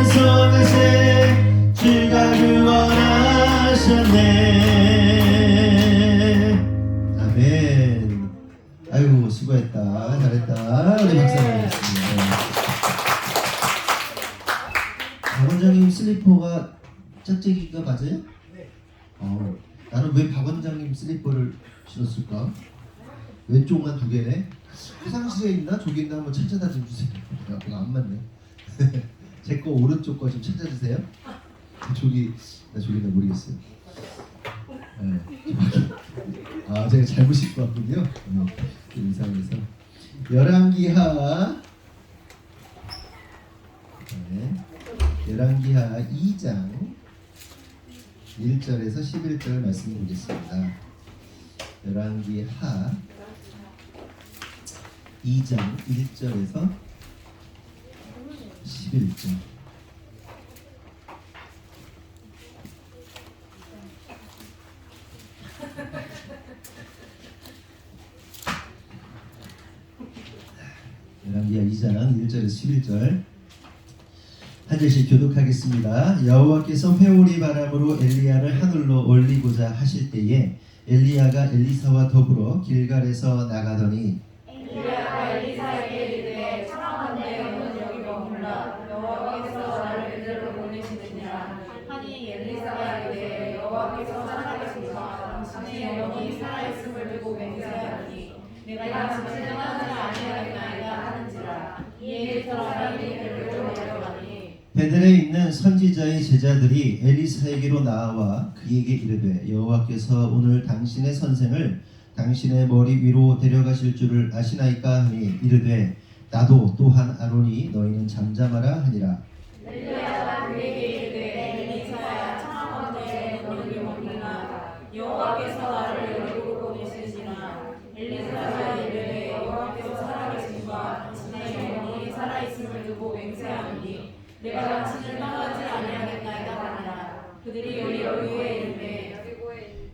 찬송하세 주가 구원하셨네. 아멘. 아이고 수고했다. 잘했다. 우리 박사님이었습니다. 박 원장님 슬리퍼가 짝짝이가 맞아요? 네. 나는 왜 박 원장님 슬리퍼를 신었을까? 왼쪽만 두 개네. 화장실에 있나 저기 있나 한번 찾아다 좀 주세요. 내가 안 맞네. 제 거 오른쪽 거 좀 찾아주세요. 저기 나 모르겠어요. 네, 제가 잘못 싣고 왔군요. 이상해서. 열왕기하 네, 열왕기하 2장 1절에서 11절 말씀 보겠습니다. 열왕기하 2장 1절에서 11절. 열왕기하 2장 1절에서 11절 한 절씩 교독하겠습니다. 여호와께서 회오리 바람으로 엘리야를 하늘로 올리고자 하실 때에 엘리야가 엘리사와 더불어 길갈에서 나가더니 엘리야가 엘리사에게 이르되 청하건대 너는 여기 머물라 여호와께서 나를 그대로 보내시느니라 하니 엘리사가 이르되 여호와께서 살아계시니와 당신의 영혼이 살아있음을 두고 맹세하니 내가 당신을 떠나지 아니하겠나이다 하는지라. 이에 그 사람이 베들레로 내려가니 베델에 있는 선지자의 제자들이 엘리사에게로 나와 그에게 이르되 여호와께서 오늘 당신의 선생을 당신의 머리 위로 데려가실 줄을 아시나이까 하니 이르되 나도 또한 아노니 너희는 잠잠하라 하니라. 엘리야가 그에게 이르되 엘리사야 청하건대 너는 여기 머물라 여호와께서 나를 여기로 보내시니라. 엘리사가 이르되 여호와께서 살아계시니와 당신의 영혼이 살아있음을 두고 맹세하노니 내가 당신을 떠나지 아니하겠나이다 하니라. 그들이 여리고에 이르되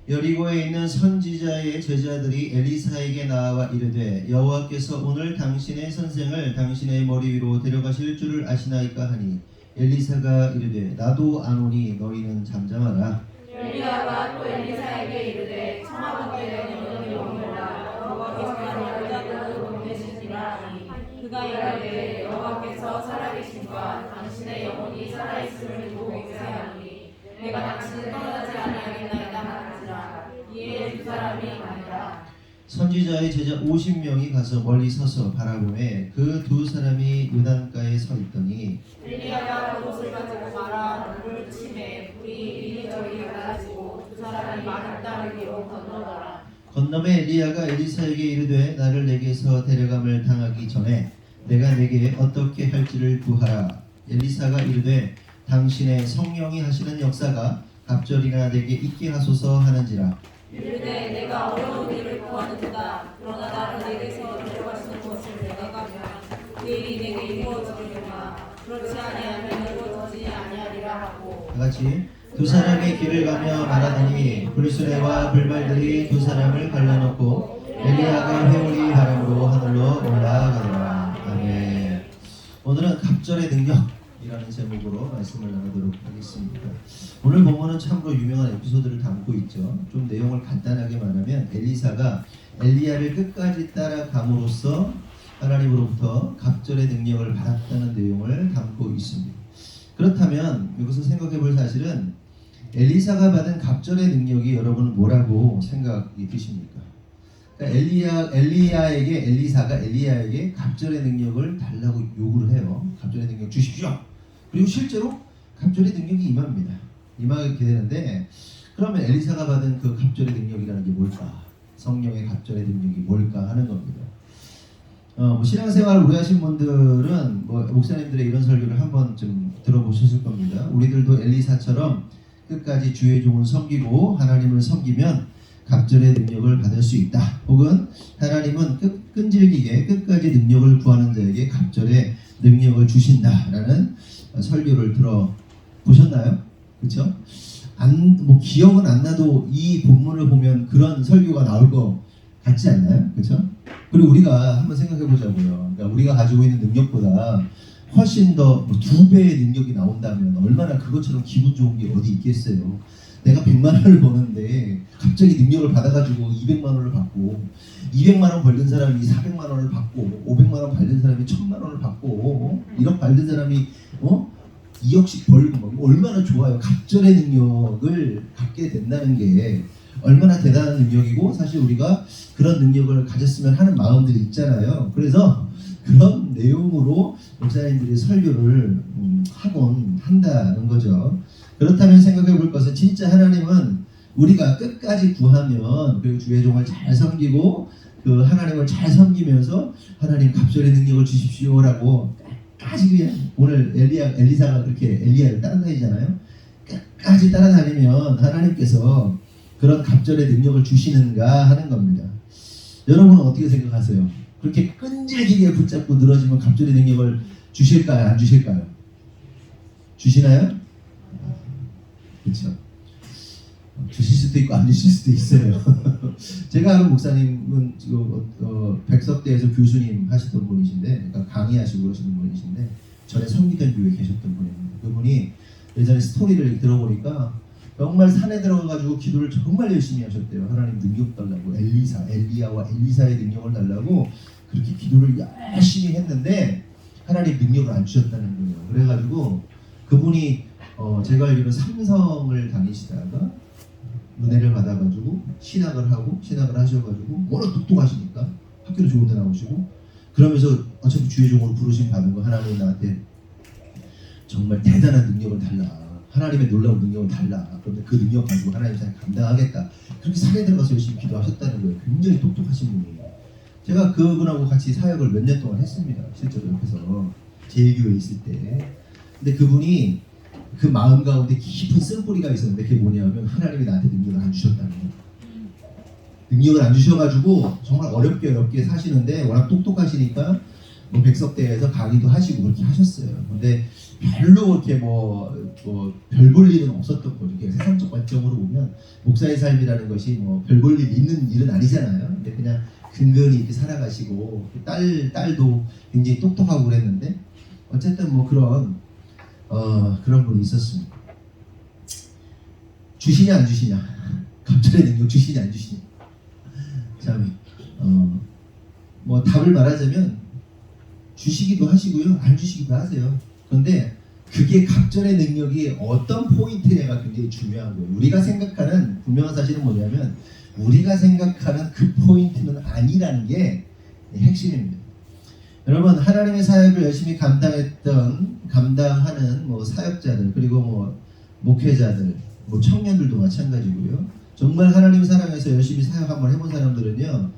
여리고에 있는 선지자의 제자들이 엘리사에게 나와 이르되 여호와께서 오늘 당신의 선생을 당신의 머리 위로 데려가실 줄을 아시나이까 하니 엘리사가 이르되 나도 아노니 너희는 잠잠하라. 엘리야가 또 엘리사에게 이르되 청하건대 너는 머물라 여호와께서 나를 여자들로 보내시니라 하니 그가 이르되 여호와께서 살아계신과 당신의 영혼이 살아있음을 두고 맹세하노니 내가 당신을 떠나지 아니하겠나이다 하는지라. 이에 두 사람이 가니라. 선지자의 제자 50명이 가서 멀리 서서 바라보매 그 두 사람이 요단가에 서 있더니 엘리야가 그것을 가지고 말아 물을 치매 불이 이리저리 갈라지고 두 사람이 많은 땅을 위로 건너더라. 건너매 엘리야가 엘리사에게 이르되 나를 내게서 데려감을 당하기 전에 내가 내게 어떻게 할지를 구하라. 엘리사가 이르되 당신의 성령이 하시는 역사가 갑절이나 내게 있게 하소서 하는지라. 이르되 내가 어려운 일을 구하는도다. 그러나 나를 내게서 데려가시는 것을 내가 가면 그 일이 내게 이루어지리로마. 그렇지 아니하면 이루어지지 아니하리라 하고. 다같이 두 사람이 길을 가며 말하더니 불수레와 불발들이 두 사람을 갈라놓고 엘리야가 회오리 바람으로 하늘로 올라가더라. 아멘. 오늘은 갑절의 능력이라는 제목으로 말씀을 나누도록 하겠습니다. 오늘 본문은 참으로 유명한 에피소드를 담고 있죠. 좀 내용을 간단하게 말하면 엘리사가 엘리야를 끝까지 따라감으로써 하나님으로부터 갑절의 능력을 받았다는 내용을 담고 있습니다. 그렇다면 여기서 생각해 볼 사실은 엘리사가 받은 갑절의 능력이 여러분은 뭐라고 생각이 드십니까? 그러니까 엘리사가 엘리야에게 갑절의 능력을 달라고 요구를 해요. 갑절의 능력 주십시오. 그리고 실제로 갑절의 능력이 임하게 되는데 그러면 엘리사가 받은 그 갑절의 능력이라는 게 뭘까? 성령의 갑절의 능력이 뭘까 하는 겁니다. 신앙생활 오래 하신 분들은 목사님들의 이런 설교를 한 번쯤 들어보셨을 겁니다. 우리들도 엘리사처럼 끝까지 주의 종을 섬기고 하나님을 섬기면 갑절의 능력을 받을 수 있다. 혹은 하나님은 끈질기게 끝까지 능력을 구하는 자에게 갑절의 능력을 주신다라는 설교를 들어보셨나요? 그렇죠? 기억은 안 나도 이 본문을 보면 그런 설교가 나올 것 같지 않나요? 그렇죠? 그리고 우리가 한번 생각해 보자고요. 그러니까 우리가 가지고 있는 능력보다 훨씬 더 2배의 능력이 나온다면 얼마나 그것처럼 기분 좋은 게 어디 있겠어요. 내가 100만 원을 버는데 갑자기 능력을 받아가지고 200만 원을 받고 200만 원 벌는 사람이 400만 원을 받고 500만 원 벌는 사람이 1000만 원을 받고 1억 벌는 사람이 2억씩 벌고 막 얼마나 좋아요. 갑절의 능력을 갖게 된다는 게 얼마나 대단한 능력이고 사실 우리가 그런 능력을 가졌으면 하는 마음들이 있잖아요. 그래서 그런 내용으로 목사님들이 설교를 하곤 한다는 거죠. 그렇다면 생각해 볼 것은 진짜 하나님은 우리가 끝까지 구하면 그리고 주의 종을 잘 섬기고 그 하나님을 잘 섬기면서 하나님 갑절의 능력을 주십시오라고 끝까지 그냥 오늘 엘리사가 그렇게 엘리야를 따라다니잖아요. 끝까지 따라다니면 하나님께서 그런 갑절의 능력을 주시는가 하는 겁니다. 여러분은 어떻게 생각하세요? 그렇게 끈질기게 붙잡고 늘어지면 갑절의 능력을 주실까요? 안 주실까요? 주시나요? 그렇죠. 주실 수도 있고 안 주실 수도 있어요. 제가 아는 목사님은 백석대에서 교수님 하셨던 분이신데, 그러니까 강의하시고 그러시는 분이신데, 전에 성기전 교회에 계셨던 분입니다. 그분이 예전에 스토리를 들어보니까 정말 산에 들어가가지고 기도를 정말 열심히 하셨대요. 하나님 능력 달라고, 엘리야와 엘리사의 능력을 달라고 그렇게 기도를 열심히 했는데 하나님 능력을 안 주셨다는 거예요. 그래가지고 그분이 제가 알기로 삼성을 다니시다가 은혜를 받아가지고 신학을 하셔가지고 워낙 똑똑하시니까 학교도 좋은 데 나오시고 그러면서 어차피 주의 종으로 부르심 받은 거 하나님 나한테 정말 대단한 능력을 달라. 하나님의 놀라운 능력을 달라. 그런데 그 능력 가지고 하나님 잘 감당하겠다. 그렇게 산에 들어가서 열심히 기도하셨다는 거예요. 굉장히 똑똑하신 분이에요. 제가 그분하고 같이 사역을 몇 년 동안 했습니다. 실제로 옆에서 제1교회에 있을 때. 근데 그분이 그 마음 가운데 깊은 쓴뿌리가 있었는데 그게 뭐냐면 하나님이 나한테 능력을 안 주셨다는 거예요. 능력을 안 주셔가지고 정말 어렵게 사시는데 워낙 똑똑하시니까 뭐 백석대에서 강의도 하시고 그렇게 하셨어요. 근데 별로 그렇게 별 볼 일은 없었던 거죠. 세상적 관점으로 보면 목사의 삶이라는 것이 뭐 별 볼 일 있는 일은 아니잖아요. 근데 그냥 근근히 이렇게 살아가시고 딸도 굉장히 똑똑하고 그랬는데 어쨌든 뭐 그런 분이 있었습니다. 주시냐 안 주시냐, 갑절의 능력 주시냐 안 주시냐. 참 뭐 답을 말하자면 주시기도 하시고요, 안 주시기도 하세요. 그런데 그게 갑절의 능력이 어떤 포인트냐가 굉장히 중요하고요. 우리가 생각하는 분명한 사실은 뭐냐면 우리가 생각하는 그 포인트는 아니라는 게 핵심입니다. 여러분, 하나님의 사역을 열심히 감당하는 뭐 사역자들 그리고 뭐 목회자들, 뭐 청년들도 마찬가지고요. 정말 하나님 사랑해서 열심히 사역 한번 해본 사람들은요,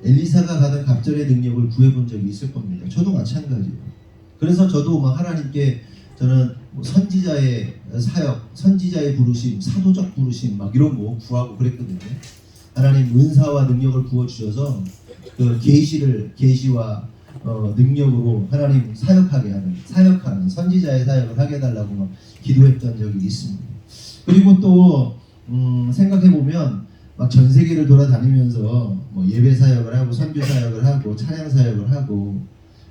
엘리사가 받은 갑절의 능력을 구해본 적이 있을 겁니다. 저도 마찬가지예요. 그래서 저도 막 하나님께 저는 뭐 선지자의 사역, 선지자의 부르심, 사도적 부르심 막 이런 거 구하고 그랬거든요. 하나님 은사와 능력을 부어주셔서 그 계시와 능력으로 하나님 사역하는 선지자의 사역을 하게 해달라고 막 기도했던 적이 있습니다. 그리고 또 생각해보면 막 전 세계를 돌아다니면서 뭐 예배 사역을 하고 선교 사역을 하고 찬양 사역을 하고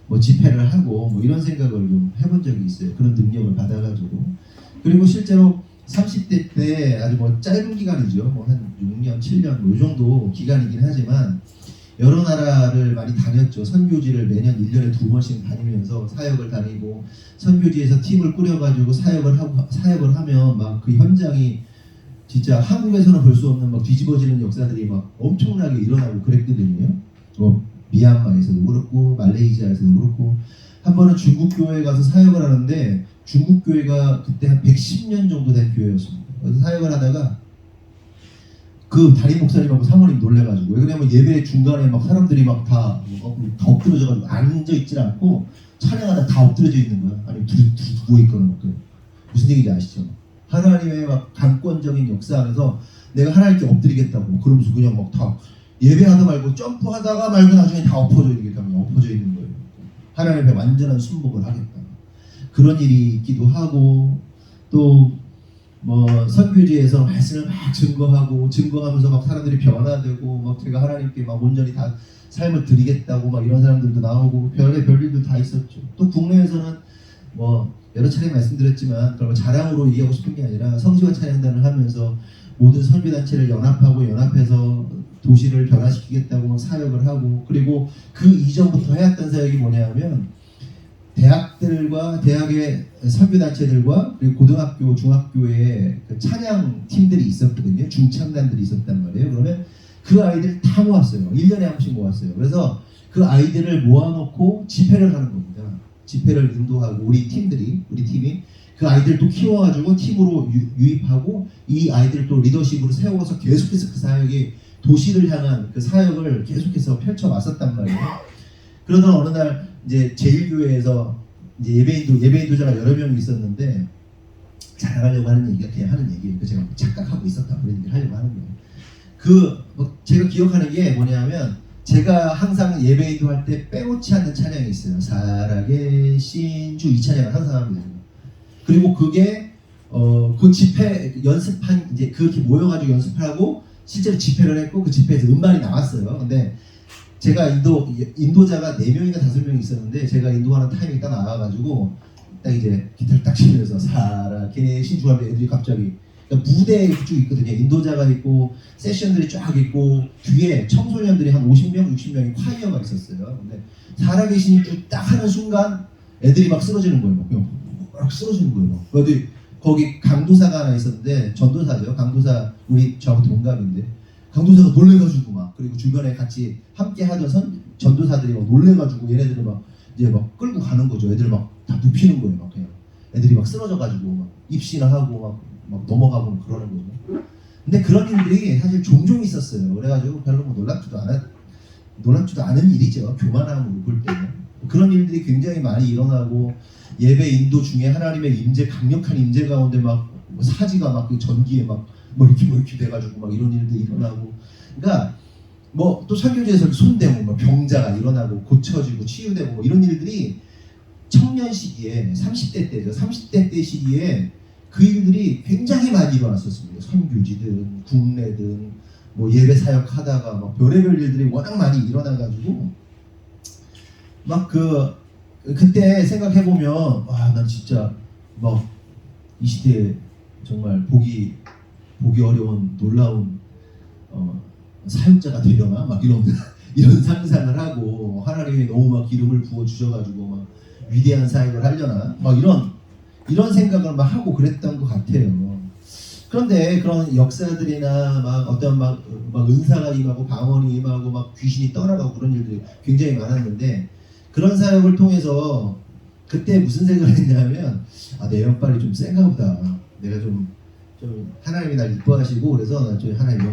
뭐 집회를 하고 뭐 이런 생각을 좀 해본 적이 있어요. 그런 능력을 받아가지고. 그리고 실제로 30대 때 아주 뭐 짧은 기간이죠. 뭐 한 6년, 7년 뭐 이 정도 기간이긴 하지만 여러 나라를 많이 다녔죠. 선교지를 매년 1년에 2번씩 다니면서 사역을 다니고 선교지에서 팀을 꾸려가지고 사역을 하면 막 그 현장이 진짜 한국에서는 볼 수 없는 막 뒤집어지는 역사들이 막 엄청나게 일어나고 그랬거든요. 뭐 미얀마에서도 그렇고 말레이시아에서도 그렇고 한 번은 중국 교회에 가서 사역을 하는데 중국 교회가 그때 한 110년 정도 된 교회였습니다. 그래서 사역을 하다가 그 담임 목사님하고 사모님 놀래가지고, 왜냐면 예배 중간에 막 사람들이 막 다 엎드려져가지고 앉아있질 않고 찬양하다 다 엎드려져 있는 거야. 아니면 누워있거나 막 그래. 무슨 얘기인지 아시죠? 하나님의 막 강권적인 역사 안에서 내가 하나님께 엎드리겠다고 그러면서 그냥 막 다 예배하다 말고 점프하다가 말고 나중에 다 엎어져 있는 거예요. 하나님 앞에 완전한 순복을 하겠다. 그런 일이 있기도 하고 또 뭐 선교지에서 말씀을 막 증거하면서 막 사람들이 변화되고 막 제가 하나님께 막 온전히 다 삶을 드리겠다고 막 이런 사람들도 나오고 별일도 다 있었죠. 또 국내에서는 뭐 여러 차례 말씀드렸지만 그걸 자랑으로 얘기하고 싶은 게 아니라 성지와 찬양단을 하면서 모든 선교단체를 연합해서 도시를 변화시키겠다고 막 사역을 하고, 그리고 그 이전부터 해왔던 사역이 뭐냐면 대학의 선교단체들과 그리고 고등학교, 중학교에 그 찬양 팀들이 있었거든요. 중창단들이 있었단 말이에요. 그러면 그 아이들 다 모았어요. 1년에 한 번씩 모았어요. 그래서 그 아이들을 모아놓고 집회를 하는 겁니다. 집회를 인도하고 우리 팀이 그 아이들 또 키워가지고 팀으로 유입하고 이 아이들 또 리더십으로 세워서 계속해서 그 사역이 도시를 향한 그 사역을 계속해서 펼쳐왔었단 말이에요. 그러던 어느 날 이제 제1교회에서 이제 예배인도자가 여러 명이 있었는데 자랑하려고 하는 얘기가 그냥 하는 얘기예요. 그 제가 착각하고 있었다 그런 얘기를 하려고 하는 거예요. 제가 기억하는 게 뭐냐면 제가 항상 예배인도 할 때 빼놓지 않는 찬양이 있어요. 살아계신 주, 이 찬양을 항상 합니다. 그리고 그게 그 집회 연습한 이제 그렇게 모여가지고 연습하고 실제로 집회를 했고 그 집회에서 음반이 나왔어요. 근데 제가 인도자가 4명인가 5명이 있었는데 제가 인도하는 타이밍이 딱 나와가지고 딱 이제 기타를 딱 치면서 살아계신 주 하면 애들이 갑자기 그러니까 무대에 쭉 있거든요. 인도자가 있고 세션들이 쫙 있고 뒤에 청소년들이 한 50명, 60명이 콰이어가 있었어요. 근데 살아계신 주 딱 하는 순간 애들이 막 쓰러지는 거예요. 그냥 막 쓰러지는 거예요. 거기 강도사가 하나 있었는데 전도사죠. 강도사 우리 저하고 동갑인데 강도사가 놀래가지고 막 그리고 주변에 같이 함께 하던 전도사들이 막 놀래가지고 얘네들을 막 이제 막 끌고 가는 거죠. 애들 막 다 눕히는 거예요. 막 그냥 애들이 막 쓰러져가지고 막 입시나 하고 막 넘어가고 막 그러는 거죠. 근데 그런 일들이 사실 종종 있었어요. 그래가지고 별로 뭐 놀랍지도 않은 일이죠. 교만함으로 볼 때는 그런 일들이 굉장히 많이 일어나고 예배 인도 중에 하나님의 강력한 임재 가운데 막 사지가 막 그 전기에 막 이렇게 돼가지고 막 이런 일들이 일어나고, 그러니까 뭐 또 설교지에서 손대고 막 병자가 일어나고 고쳐지고 치유되고 뭐 이런 일들이 청년 시기에 30대 때죠. 30대 때 시기에 그 일들이 굉장히 많이 일어났었습니다. 선교지든 국내든 뭐 예배 사역하다가 막 별의별 일들이 워낙 많이 일어나가지고 막 그때 생각해보면 와, 난 진짜 막 이 시대에 정말 보기 어려운 놀라운 사역자가 되려나 막 이런 상상을 하고 하나님이 너무 막 기름을 부어 주셔가지고 막 위대한 사역을 하려나 막 이런 생각을 막 하고 그랬던 것 같아요. 그런데 그런 역사들이나 막 어떤 막 은사가 임하고 방언이 임하고 막 귀신이 떠나가고 그런 일들이 굉장히 많았는데 그런 사역을 통해서 그때 무슨 생각을 했냐면 내 연빨이 좀 센가 보다. 내가 좀 하나님이 날 이뻐하시고 그래서 나 좀 하나님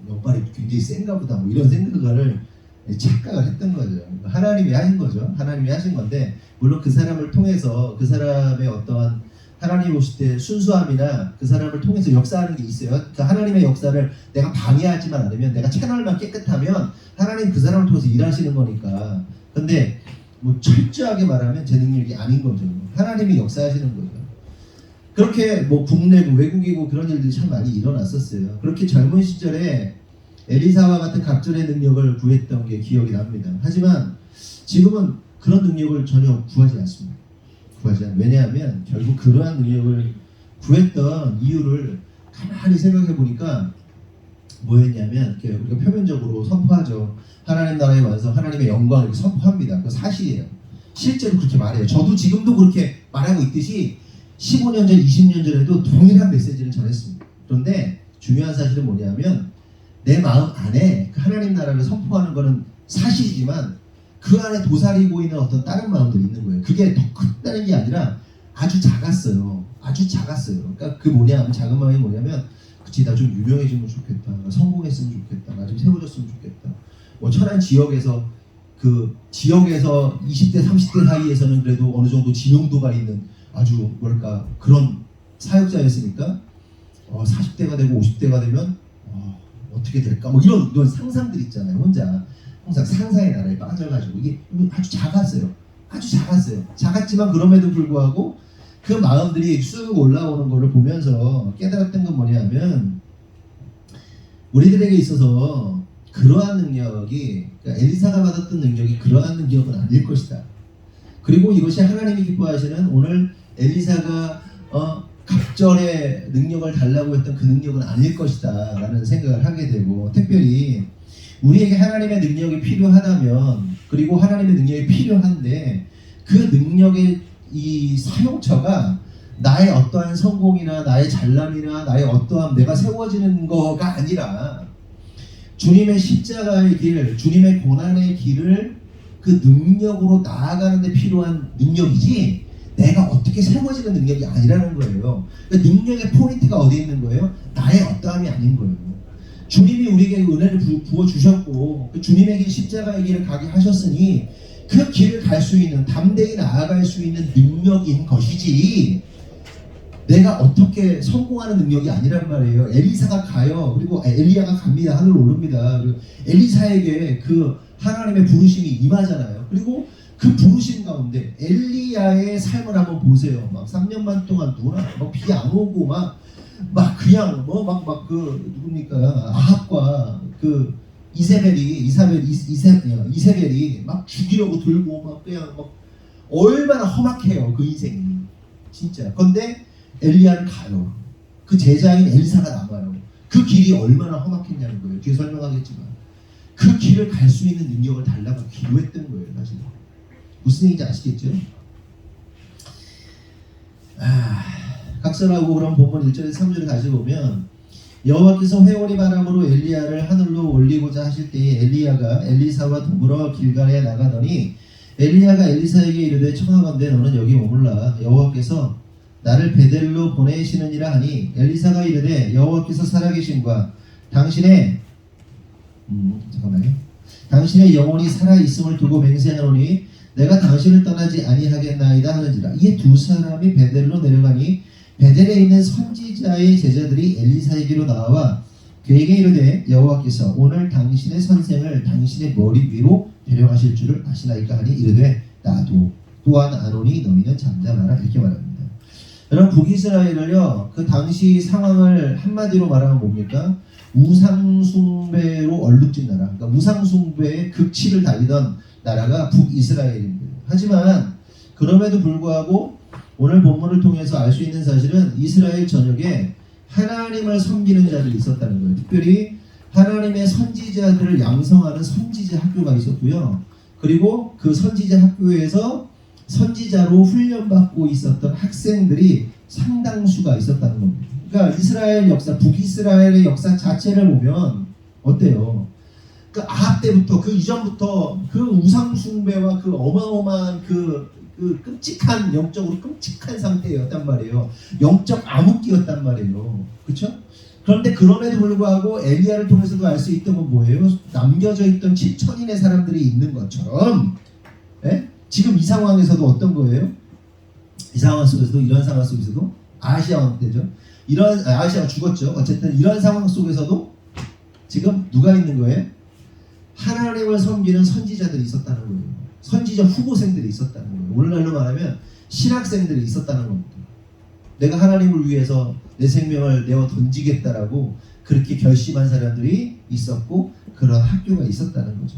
연빨이 굉장히 센가 보다 뭐 이런 생각을 착각을 했던 거죠. 하나님이 하신 거죠. 하나님이 하신 건데 물론 그 사람을 통해서 그 사람의 어떠한 하나님 오실 때 순수함이나 그 사람을 통해서 역사하는 게 있어요. 그러니까 하나님의 역사를 내가 방해하지만 않으면 내가 채널만 깨끗하면 하나님 그 사람을 통해서 일하시는 거니까. 근데 뭐 철저하게 말하면 제 능력이 아닌 거죠. 하나님이 역사하시는 거죠. 그렇게 뭐 국내고 외국이고 그런 일들이 참 많이 일어났었어요. 그렇게 젊은 시절에 엘리사와 같은 갑절의 능력을 구했던 게 기억이 납니다. 하지만 지금은 그런 능력을 전혀 구하지 않습니다. 왜냐하면 결국 그러한 능력을 구했던 이유를 가만히 생각해 보니까 뭐였냐면 우리가 표면적으로 선포하죠. 하나님 나라의 완성, 하나님의 영광을 선포합니다. 그거 사실이에요. 실제로 그렇게 말해요. 저도 지금도 그렇게 말하고 있듯이 15년 전, 20년 전에도 동일한 메시지를 전했습니다. 그런데 중요한 사실은 뭐냐면 내 마음 안에 그 하나님 나라를 선포하는 것은 사실이지만 그 안에 도사리고 있는 어떤 다른 마음들이 있는 거예요. 그게 더 크다는 게 아니라 아주 작았어요. 그러니까 작은 마음이 뭐냐면 그치, 나 좀 유명해지면 좋겠다. 나 성공했으면 좋겠다. 나 좀 세워졌으면 좋겠다. 뭐 천안 지역에서 20대, 30대 사이에서는 그래도 어느 정도 지명도가 있는 아주 그런 사역자였으니까 40대가 되고 50대가 되면 어떻게 될까? 뭐 이런 상상들 있잖아요. 혼자 항상 상상의 나라에 빠져가지고 이게 아주 작았어요. 작았지만 그럼에도 불구하고 그 마음들이 쑥 올라오는 거를 보면서 깨달았던 건 뭐냐면 우리들에게 있어서 그러한 능력이 그러니까 엘리사가 받았던 능력이 그러한 능력은 아닐 것이다. 그리고 이것이 하나님이 기뻐하시는 오늘 엘리사가 갑절의 능력을 달라고 했던 그 능력은 아닐 것이다 라는 생각을 하게 되고 특별히 우리에게 하나님의 능력이 필요하다면 그리고 하나님의 능력이 필요한데 그 능력의 이 사용처가 나의 어떠한 성공이나 나의 잘남이나 나의 어떠한 내가 세워지는 거가 아니라 주님의 십자가의 길, 주님의 고난의 길을 그 능력으로 나아가는 데 필요한 능력이지 내가 어떻게 세워지는 능력이 아니라는 거예요. 그러니까 능력의 포인트가 어디 있는 거예요? 나의 어떠함이 아닌 거예요. 주님이 우리에게 은혜를 부어주셨고 그 주님의 길 십자가의 길을 가게 하셨으니 그 길을 갈 수 있는 담대히 나아갈 수 있는 능력인 것이지 내가 어떻게 성공하는 능력이 아니란 말이에요. 엘리사가 가요. 그리고 엘리야가 갑니다. 하늘로 오릅니다. 그리고 엘리사에게 그 하나님의 부르심이 임하잖아요. 그리고 그 부르심 가운데 엘리야의 삶을 한번 보세요. 막 3년만 동안 비 안 오고 막 그냥 누굽니까 아합과 그 이세벨이 막 죽이려고 들고 막 그냥 막 얼마나 험악해요 그 인생이 진짜. 근데 엘리야는 가요. 그 제자인 엘사가 남아요. 그 길이 얼마나 험악했냐는 거예요. 뒤에 설명하겠지만 그 길을 갈 수 있는 능력을 달라고 기도했던 거예요. 사실 무슨 얘기인지 아시겠죠? 각설하고 그럼 본문 1절에서 3절을 다시 보면 여호와께서 회오리 바람으로 엘리야를 하늘로 올리고자 하실 때에 엘리야가 엘리사와 더불어 길갈에 나가더니 엘리야가 엘리사에게 이르되 청하건대 너는 여기 머물라 여호와께서 나를 베델로 보내시느니라 하니 엘리사가 이르되 여호와께서 살아계심과 당신의 당신의 영혼이 살아있음을 두고 맹세하노니 내가 당신을 떠나지 아니하겠나이다 하는지라. 이 두 사람이 베델로 내려가니 베델에 있는 선지자의 제자들이 엘리사에게로 나와 그에게 이르되 여호와께서 오늘 당신의 선생을 당신의 머리 위로 데려가실 줄을 아시나이까 하니 이르되 나도 또한 아노니 너희는 잠잠하라 이렇게 말합니다. 여러분 북이스라엘을요 그 당시 상황을 한마디로 말하면 뭡니까? 우상숭배로 얼룩진 나라, 그러니까 우상숭배의 극치를 달리던 나라가 북이스라엘입니다. 하지만 그럼에도 불구하고 오늘 본문을 통해서 알 수 있는 사실은 이스라엘 전역에 하나님을 섬기는 자들이 있었다는 거예요. 특별히 하나님의 선지자들을 양성하는 선지자 학교가 있었고요. 그리고 그 선지자 학교에서 선지자로 훈련받고 있었던 학생들이 상당수가 있었다는 겁니다. 그러니까 이스라엘 역사, 북이스라엘의 역사 자체를 보면 어때요? 그 아합 때부터 그 이전부터 그 우상숭배와 그 어마어마한 그 끔찍한 영적으로 끔찍한 상태였단 말이에요. 영적 암흑기였단 말이에요. 그렇죠? 그런데 그럼에도 불구하고 엘리야를 통해서도 알 수 있던 건 뭐예요? 남겨져 있던 7천인의 사람들이 있는 것처럼 지금 이 상황에서도 어떤 거예요? 이 상황 속에서도 이런 상황 속에서도 아시아 왕 때죠. 이런 아시아가 죽었죠. 어쨌든 이런 상황 속에서도 지금 누가 있는 거예요? 하나님을 섬기는 선지자들이 있었다는 거예요. 선지자 후보생들이 있었다는 거예요. 오늘날로 말하면 신학생들이 있었다는 겁니다. 내가 하나님을 위해서 내 생명을 내어 던지겠다라고 그렇게 결심한 사람들이 있었고 그런 학교가 있었다는 거죠.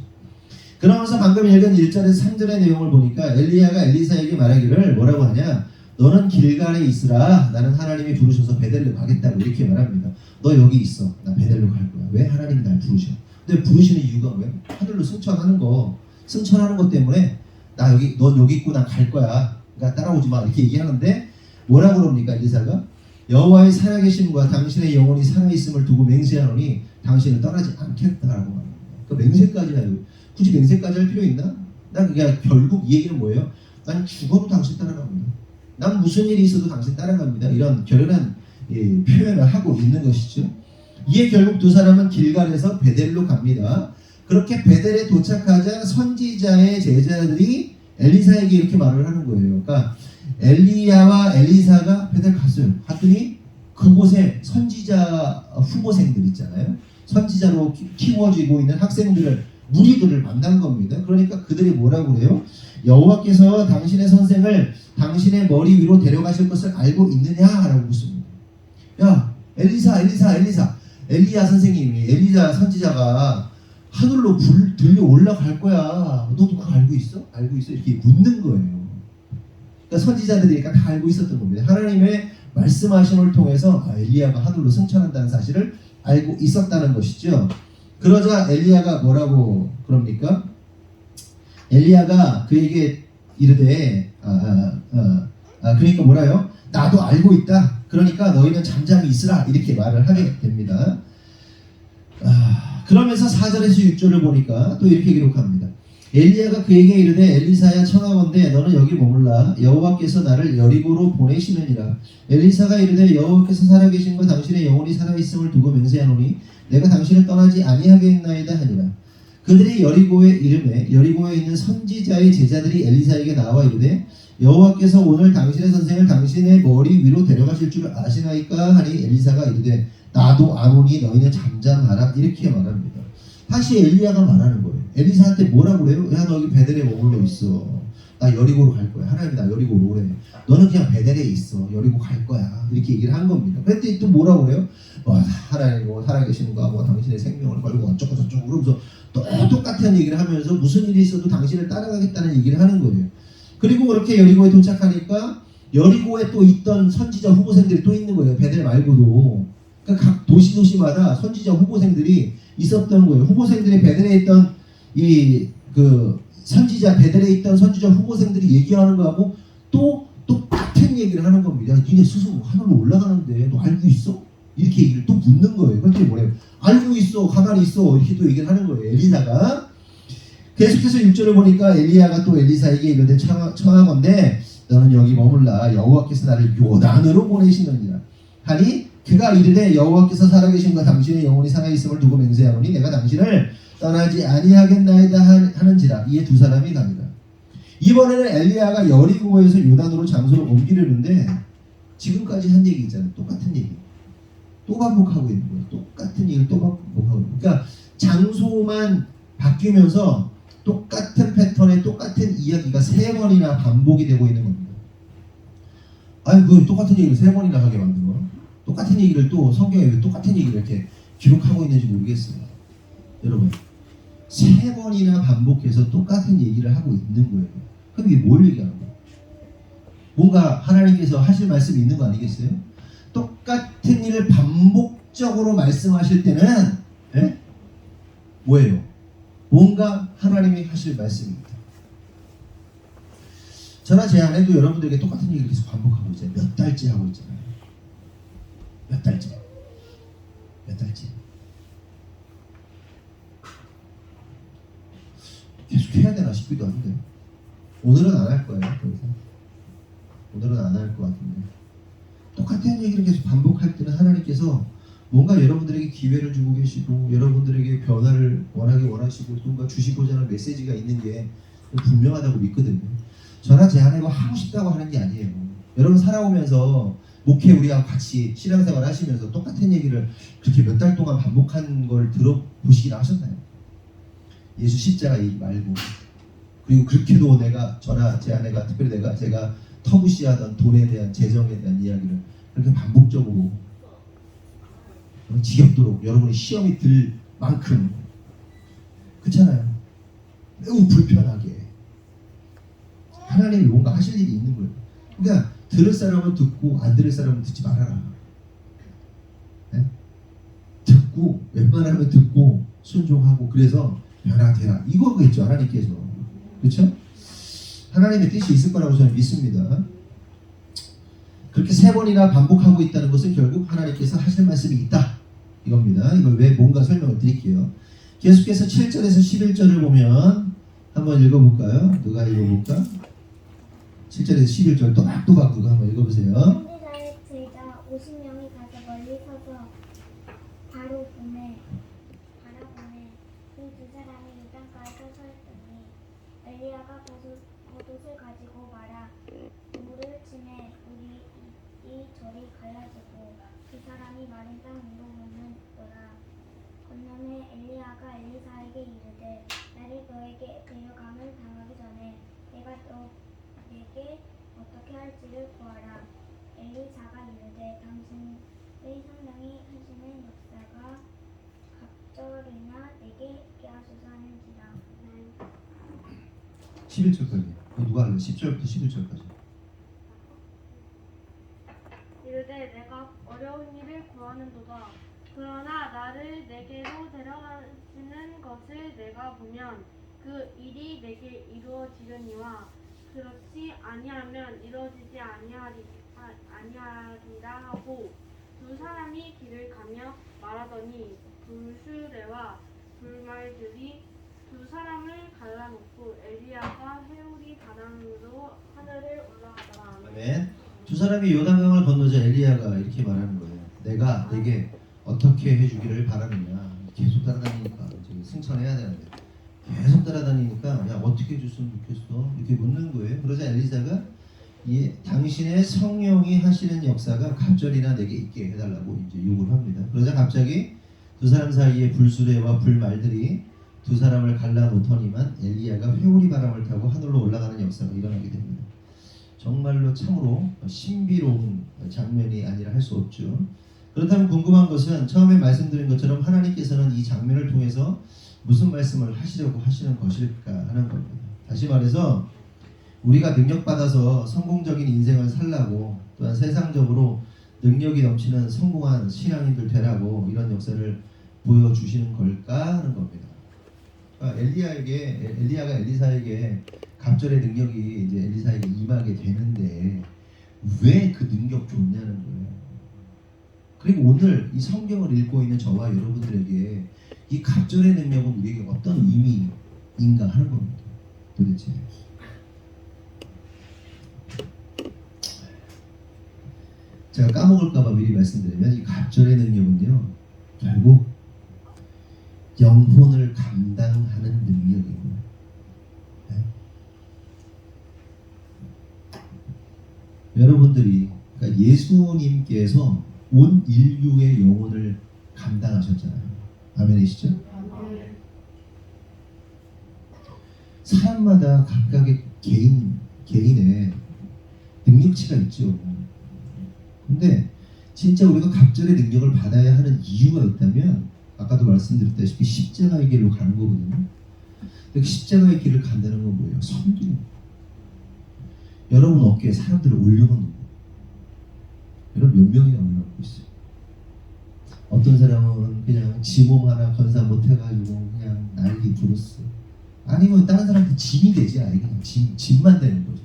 그러면서 방금 읽은 1절에서 3절의 내용을 보니까 엘리야가 엘리사에게 말하기를 뭐라고 하냐? 너는 길갈에 있으라. 나는 하나님이 부르셔서 베델로 가겠다고 이렇게 말합니다. 너 여기 있어. 나 베델로 갈 거야. 왜? 하나님이 날 부르셔. 근데 부르시는 이유가 뭐야? 하늘로 승천하는 것 때문에 너 여기 있고 난 갈 거야. 그러니까 따라오지 마. 이렇게 얘기하는데 뭐라고 그럽니까? 엘리사가 여호와의 살아계심과 당신의 영혼이 살아있음을 두고 맹세하노니 당신을 떠나지 않겠다라고 말합니다. 그 맹세까지 해요. 굳이 맹세까지 할 필요 있나? 난 그게 결국 이 얘기는 뭐예요? 난 죽어도 당신 따라갑니다. 난 무슨 일이 있어도 당신 따라갑니다. 이런 결연한 표현을 하고 있는 것이죠. 이에 결국 두 사람은 길갈에서 베델로 갑니다. 그렇게 베델에 도착하자 선지자의 제자들이 엘리사에게 이렇게 말을 하는 거예요. 그러니까 엘리야와 엘리사가 베델 갔어요. 갔더니 그곳에 선지자 후보생들 있잖아요. 선지자로 키워지고 있는 학생들을 무리들을 만난 겁니다. 그러니까 그들이 뭐라고 그래요? 여호와께서 당신의 선생을 당신의 머리 위로 데려가실 것을 알고 있느냐라고 묻습니다. 야, 엘리사, 엘리야 선생님이, 엘리야 선지자가 하늘로 들려 올라갈 거야. 너도 그거 알고 있어? 알고 있어? 이렇게 묻는 거예요. 그러니까 선지자들이니까 다 알고 있었던 겁니다. 하나님의 말씀하심을 통해서 엘리야가 하늘로 승천한다는 사실을 알고 있었다는 것이죠. 그러자 엘리야가 뭐라고 그럽니까? 엘리야가 그에게 이르되 그러니까 뭐라요? 나도 알고 있다. 그러니까 너희는 잠잠히 있으라. 이렇게 말을 하게 됩니다. 그러면서 4절에서 6절을 보니까 또 이렇게 기록합니다. 엘리야가 그에게 이르되 엘리사야 청하건대 너는 여기 머물라. 여호와께서 나를 여리고로 보내시느니라. 엘리사가 이르되 여호와께서 살아계신과 당신의 영혼이 살아있음을 두고 맹세하노니 내가 당신을 떠나지 아니하겠나이다 하니라. 그들이 여리고에 이름에 여리고에 있는 선지자의 제자들이 엘리사에게 나와 이르되 여호와께서 오늘 당신의 선생을 당신의 머리 위로 데려가실 줄 아시나이까 하니 엘리사가 이르되 나도 아노니 너희는 잠잠하라. 이렇게 말합니다. 다시 엘리야가 말하는 거예요. 엘리사한테 뭐라고 그래요? 야, 너 여기 베델에 머물러 있어. 나 여리고로 갈 거야. 하나님이 나 여리고로 오래. 너는 그냥 베델에 있어. 여리고 갈 거야. 이렇게 얘기를 한 겁니다. 그랬더니 또 뭐라고 그래요? 하나님 뭐 살아계시는가 뭐 당신의 생명을 걸고 어쩌고 저쩌고 그러면서 또 똑같은 얘기를 하면서 무슨 일이 있어도 당신을 따라가겠다는 얘기를 하는 거예요. 그리고 그렇게 여리고에 도착하니까 여리고에 또 있던 선지자 후보생들이 또 있는 거예요. 베델 말고도. 그러니까 각 도시마다 선지자 후보생들이 있었던 거예요. 후보생들이 베델에 있던 선지자 베델에 있던 선지자 후보생들이 얘기하는 거하고 또 똑같은 얘기를 하는 겁니다. 니네 스스로 하늘로 올라가는데 너 알고 있어? 이렇게 얘기를 또 묻는 거예요. 그랬더니 뭐래요? 알고 있어, 가만히 있어. 이렇게 또 얘기를 하는 거예요. 엘리사가. 계속해서 6절을 보니까 엘리야가 또 엘리사에게 이르되 청하건대 너는 여기 머물라. 여호와께서 나를 요단으로 보내시느니라 하니 그가 이르되 여호와께서 살아계신과 당신의 영혼이 살아있음을 두고 맹세하노니 내가 당신을 떠나지 아니하겠나이다 하는지라. 이에 두 사람이 갑니다. 이번에는 엘리야가 여리고에서 요단으로 장소를 옮기려는데 지금까지 한 얘기 있잖아요. 똑같은 얘기. 또 반복하고 있는 거예요. 똑같은 얘기를 또 반복하고 있는 거예요. 그러니까 장소만 바뀌면서 똑같은 패턴의 똑같은 이야기가 3번이나 반복이 되고 있는 겁니다. 아니 그 똑같은 얘기를 3번이나 하게 만든 거. 똑같은 얘기를 또 성경에 왜 똑같은 얘기를 이렇게 기록하고 있는지 모르겠어요. 여러분 3번이나 반복해서 똑같은 얘기를 하고 있는 거예요. 그럼 이게 뭘 얘기하는 거예요? 뭔가 하나님께서 하실 말씀이 있는 거 아니겠어요? 똑같은 일을 반복적으로 말씀하실 때는 뭐예요? 뭔가 하나님이 하실 말씀입니다. 저나 제 아내도 여러분들에게 똑같은 얘기를 계속 반복하고 있잖아요. 몇 달째 하고 있잖아요. 몇 달째. 계속 해야 되나 싶기도 한데 오늘은 안 할 거예요. 오늘은 안 할 것 같은데 똑같은 얘기를 계속 반복할 때는 하나님께서 뭔가 여러분들에게 기회를 주고 계시고 여러분들에게 변화를 원하시고 뭔가 주시고자 하는 메시지가 있는 게 분명하다고 믿거든요. 저나 제 아내가 하고 싶다고 하는 게 아니에요. 여러분 살아오면서 목회 우리하고 같이 신앙생활 하시면서 똑같은 얘기를 그렇게 몇 달 동안 반복한 걸 들어보시기나 하셨나요? 예수 십자가 얘기 말고 그리고 그렇게도 저나 제 아내가 특별히 제가 터부시하던 돈에 대한 재정에 대한 이야기를 그렇게 반복적으로 지겹도록 여러분의 시험이 들 만큼 그렇잖아요. 매우 불편하게 하나님이 뭔가 하실 일이 있는 거예요. 그러니까 들을 사람은 듣고 안 들을 사람은 듣지 말아라. 네? 듣고 웬만하면 듣고 순종하고 그래서 변화되라. 이거겠죠 하나님께서. 그렇죠? 하나님의 뜻이 있을 거라고 저는 믿습니다. 그렇게 3번이나 반복하고 있다는 것은 결국 하나님께서 하실 말씀이 있다 이겁니다. 이걸 왜 뭔가 설명을 드릴게요. 계속해서 7절에서 11절을 보면 한번 읽어볼까요? 누가 읽어볼까? 7절에서 11절 또박또박 누가 한번 읽어보세요. 선지자의 제자 50명이 가서 멀리 서서 바라보네. 그 두 사람이 요단가에 서서 있더니 엘리야가 겉옷을 가지고 말하 물을 치매 물이 이저리 갈라지고 그 사람이 마른 땅 위로 묻는더라. 건너매 엘리야가 엘리사에게 이르되 당신의 성령이 하시는 역사가 갑절이나 내게 있게 하소서 하는지라. 11절까지. 누가 알려? 10절부터 11절까지. 이르되 내가 어려운 일을 구하는도다. 그러나 나를 내게로 데려가시는 것을 내가 보면 그 일이 내게 이루어지려니와 그렇지 아니하면 이루어지지 아니하리라 하고 두 사람이 길을 가며 말하더니 불수레와 불말들이 두 사람을 갈라놓고 엘리야가 회오리 바람으로 하늘을 올라가더라. 아멘. 두 사람이 요단강을 건너자 엘리야가 이렇게 말하는 거예요. 내가 내게 어떻게 해주기를 바라느냐. 계속 따라다니니까 이제 승천해야 되는데 계속 따라다니니까 야 어떻게 해줬으면 좋겠어 이렇게 묻는 거예요. 그러자 엘리사가 당신의 성령이 하시는 역사가 갑절이나 내게 있게 해달라고 이제 요구를 합니다. 그러자 갑자기 두 사람 사이에 불수레와 불말들이 두 사람을 갈라놓더니만 엘리야가 회오리 바람을 타고 하늘로 올라가는 역사가 일어나게 됩니다. 정말로 참으로 신비로운 장면이 아니라 할 수 없죠. 그렇다면 궁금한 것은 처음에 말씀드린 것처럼 하나님께서는 이 장면을 통해서 무슨 말씀을 하시려고 하시는 것일까 하는 겁니다. 다시 말해서 우리가 능력받아서 성공적인 인생을 살라고 또한 세상적으로 능력이 넘치는 성공한 신앙인들 되라고 이런 역사를 보여주시는 걸까 하는 겁니다. 그러니까 엘리야가 엘리사에게 갑절의 능력이 이제 엘리사에게 임하게 되는데 왜 그 능력 줬냐는 거예요. 그리고 오늘 이 성경을 읽고 있는 저와 여러분들에게 이 갑절의 능력은 우리에게 어떤 의미인가 하는 겁니다. 도대체 제가 까먹을까봐 미리 말씀드리면 이 갑절의 능력은요 결국 영혼을 감당하는 능력이고요. 네? 여러분들이 그러니까 예수님께서 온 인류의 영혼을 감당하셨잖아요. 아멘이시죠? 사람마다 각각의 개인의 능력치가 있죠. 근데 진짜 우리가 갑절의 능력을 받아야 하는 이유가 있다면 아까도 말씀드렸다시피 십자가의 길로 가는 거거든요. 근데 십자가의 길을 간다는 건 뭐예요? 섬기는 거예요. 여러분 어깨에 사람들을 올려놓는 거예요. 여러분 몇 명이나 올려놓고 있어요? 어떤 사람은 그냥 지 몸 하나 건사 못해가지고 그냥 난리 부르스. 아니면 다른 사람한테 짐이 되지 아예 그냥 짐만 되는 거죠.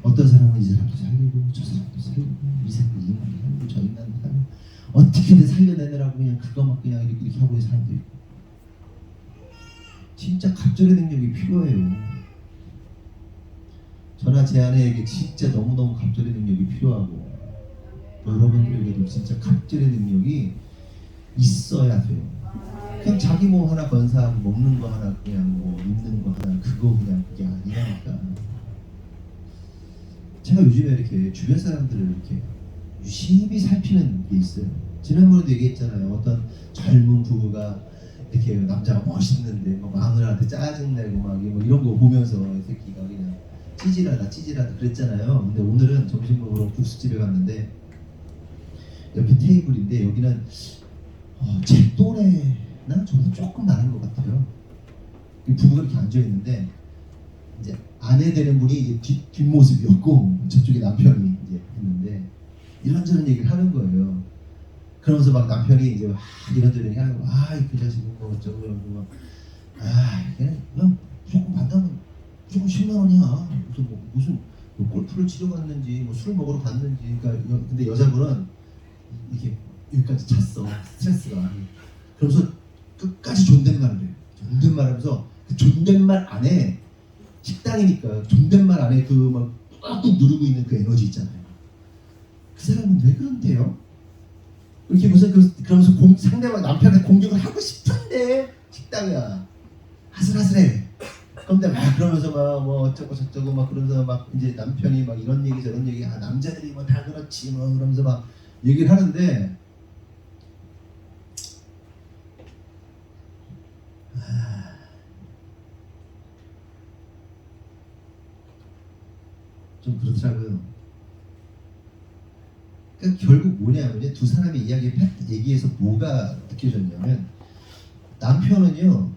어떤 사람은 이 사람도 살리고 저 사람도 살리고 이 사람도 인간도 살리고 저 인간도 살리고 어떻게든 살려내느라고 그냥 그거 막 그냥 이렇게 하고 있는 사람도 있고. 진짜 갑절의 능력이 필요해요. 저나 제 아내에게 진짜 너무너무 갑절의 능력이 필요하고 여러분들에게도 진짜 갑절의 능력이 있어야 돼요. 그냥 자기 몸 하나 건사하고 먹는 거 하나 그냥 뭐 입는 거 하나 그거 그냥 그게 아니라니까. 제가 요즘에 이렇게 주변 사람들을 이렇게 유심히 살피는 게 있어요. 지난번에도 얘기했잖아요. 어떤 젊은 부부가 이렇게 남자가 멋있는데 막 마누라한테 짜증내고 막 뭐 이런 거 보면서 이 새끼가 그냥 찌질하다 그랬잖아요. 근데 오늘은 점심 먹으러 국수집에 갔는데 옆에 테이블인데 여기는 제 또래나 저보다 조금 많은 것 같아요. 이 부부가 이렇게 앉아 있는데 이제 아내 되는 분이 이제 뒷모습이었고 저쪽에 남편이 이제 있는데 이런저런 얘기를 하는 거예요. 그러면서 막 남편이 이제 이런저런 얘기 하는 거, 그 자식은 뭐 어쩌고 이런 거, 그냥 조금 받다면 조금 10만 원이야. 무슨 뭐 골프를 치러 갔는지 뭐 술 먹으러 갔는지. 그러니까 근데 여자분은 이렇게 여기까지 찼어 스트레스가. 그러면서 끝까지 존댓말을 해요. 존댓말하면서 그 존댓말 안에 식당이니까 존댓말 안에 그 막 꾹꾹 누르고 있는 그 에너지 있잖아요. 그 사람은 왜 그런데요? 이렇게 무슨 그러면서 상대방 남편의 공격을 하고 싶은데 식당이야 아슬아슬해. 그런데 막 그러면서 막 뭐 어쩌고 저쩌고 막 그러면서 막 이제 남편이 막 이런 얘기 저런 얘기 남자들이 뭐 다 그렇지 뭐 그러면서 막 얘기를 하는데 좀 그렇더라고요. 그러니까 결국 뭐냐면요, 두 사람의 얘기에서 뭐가 느껴졌냐면 남편은요,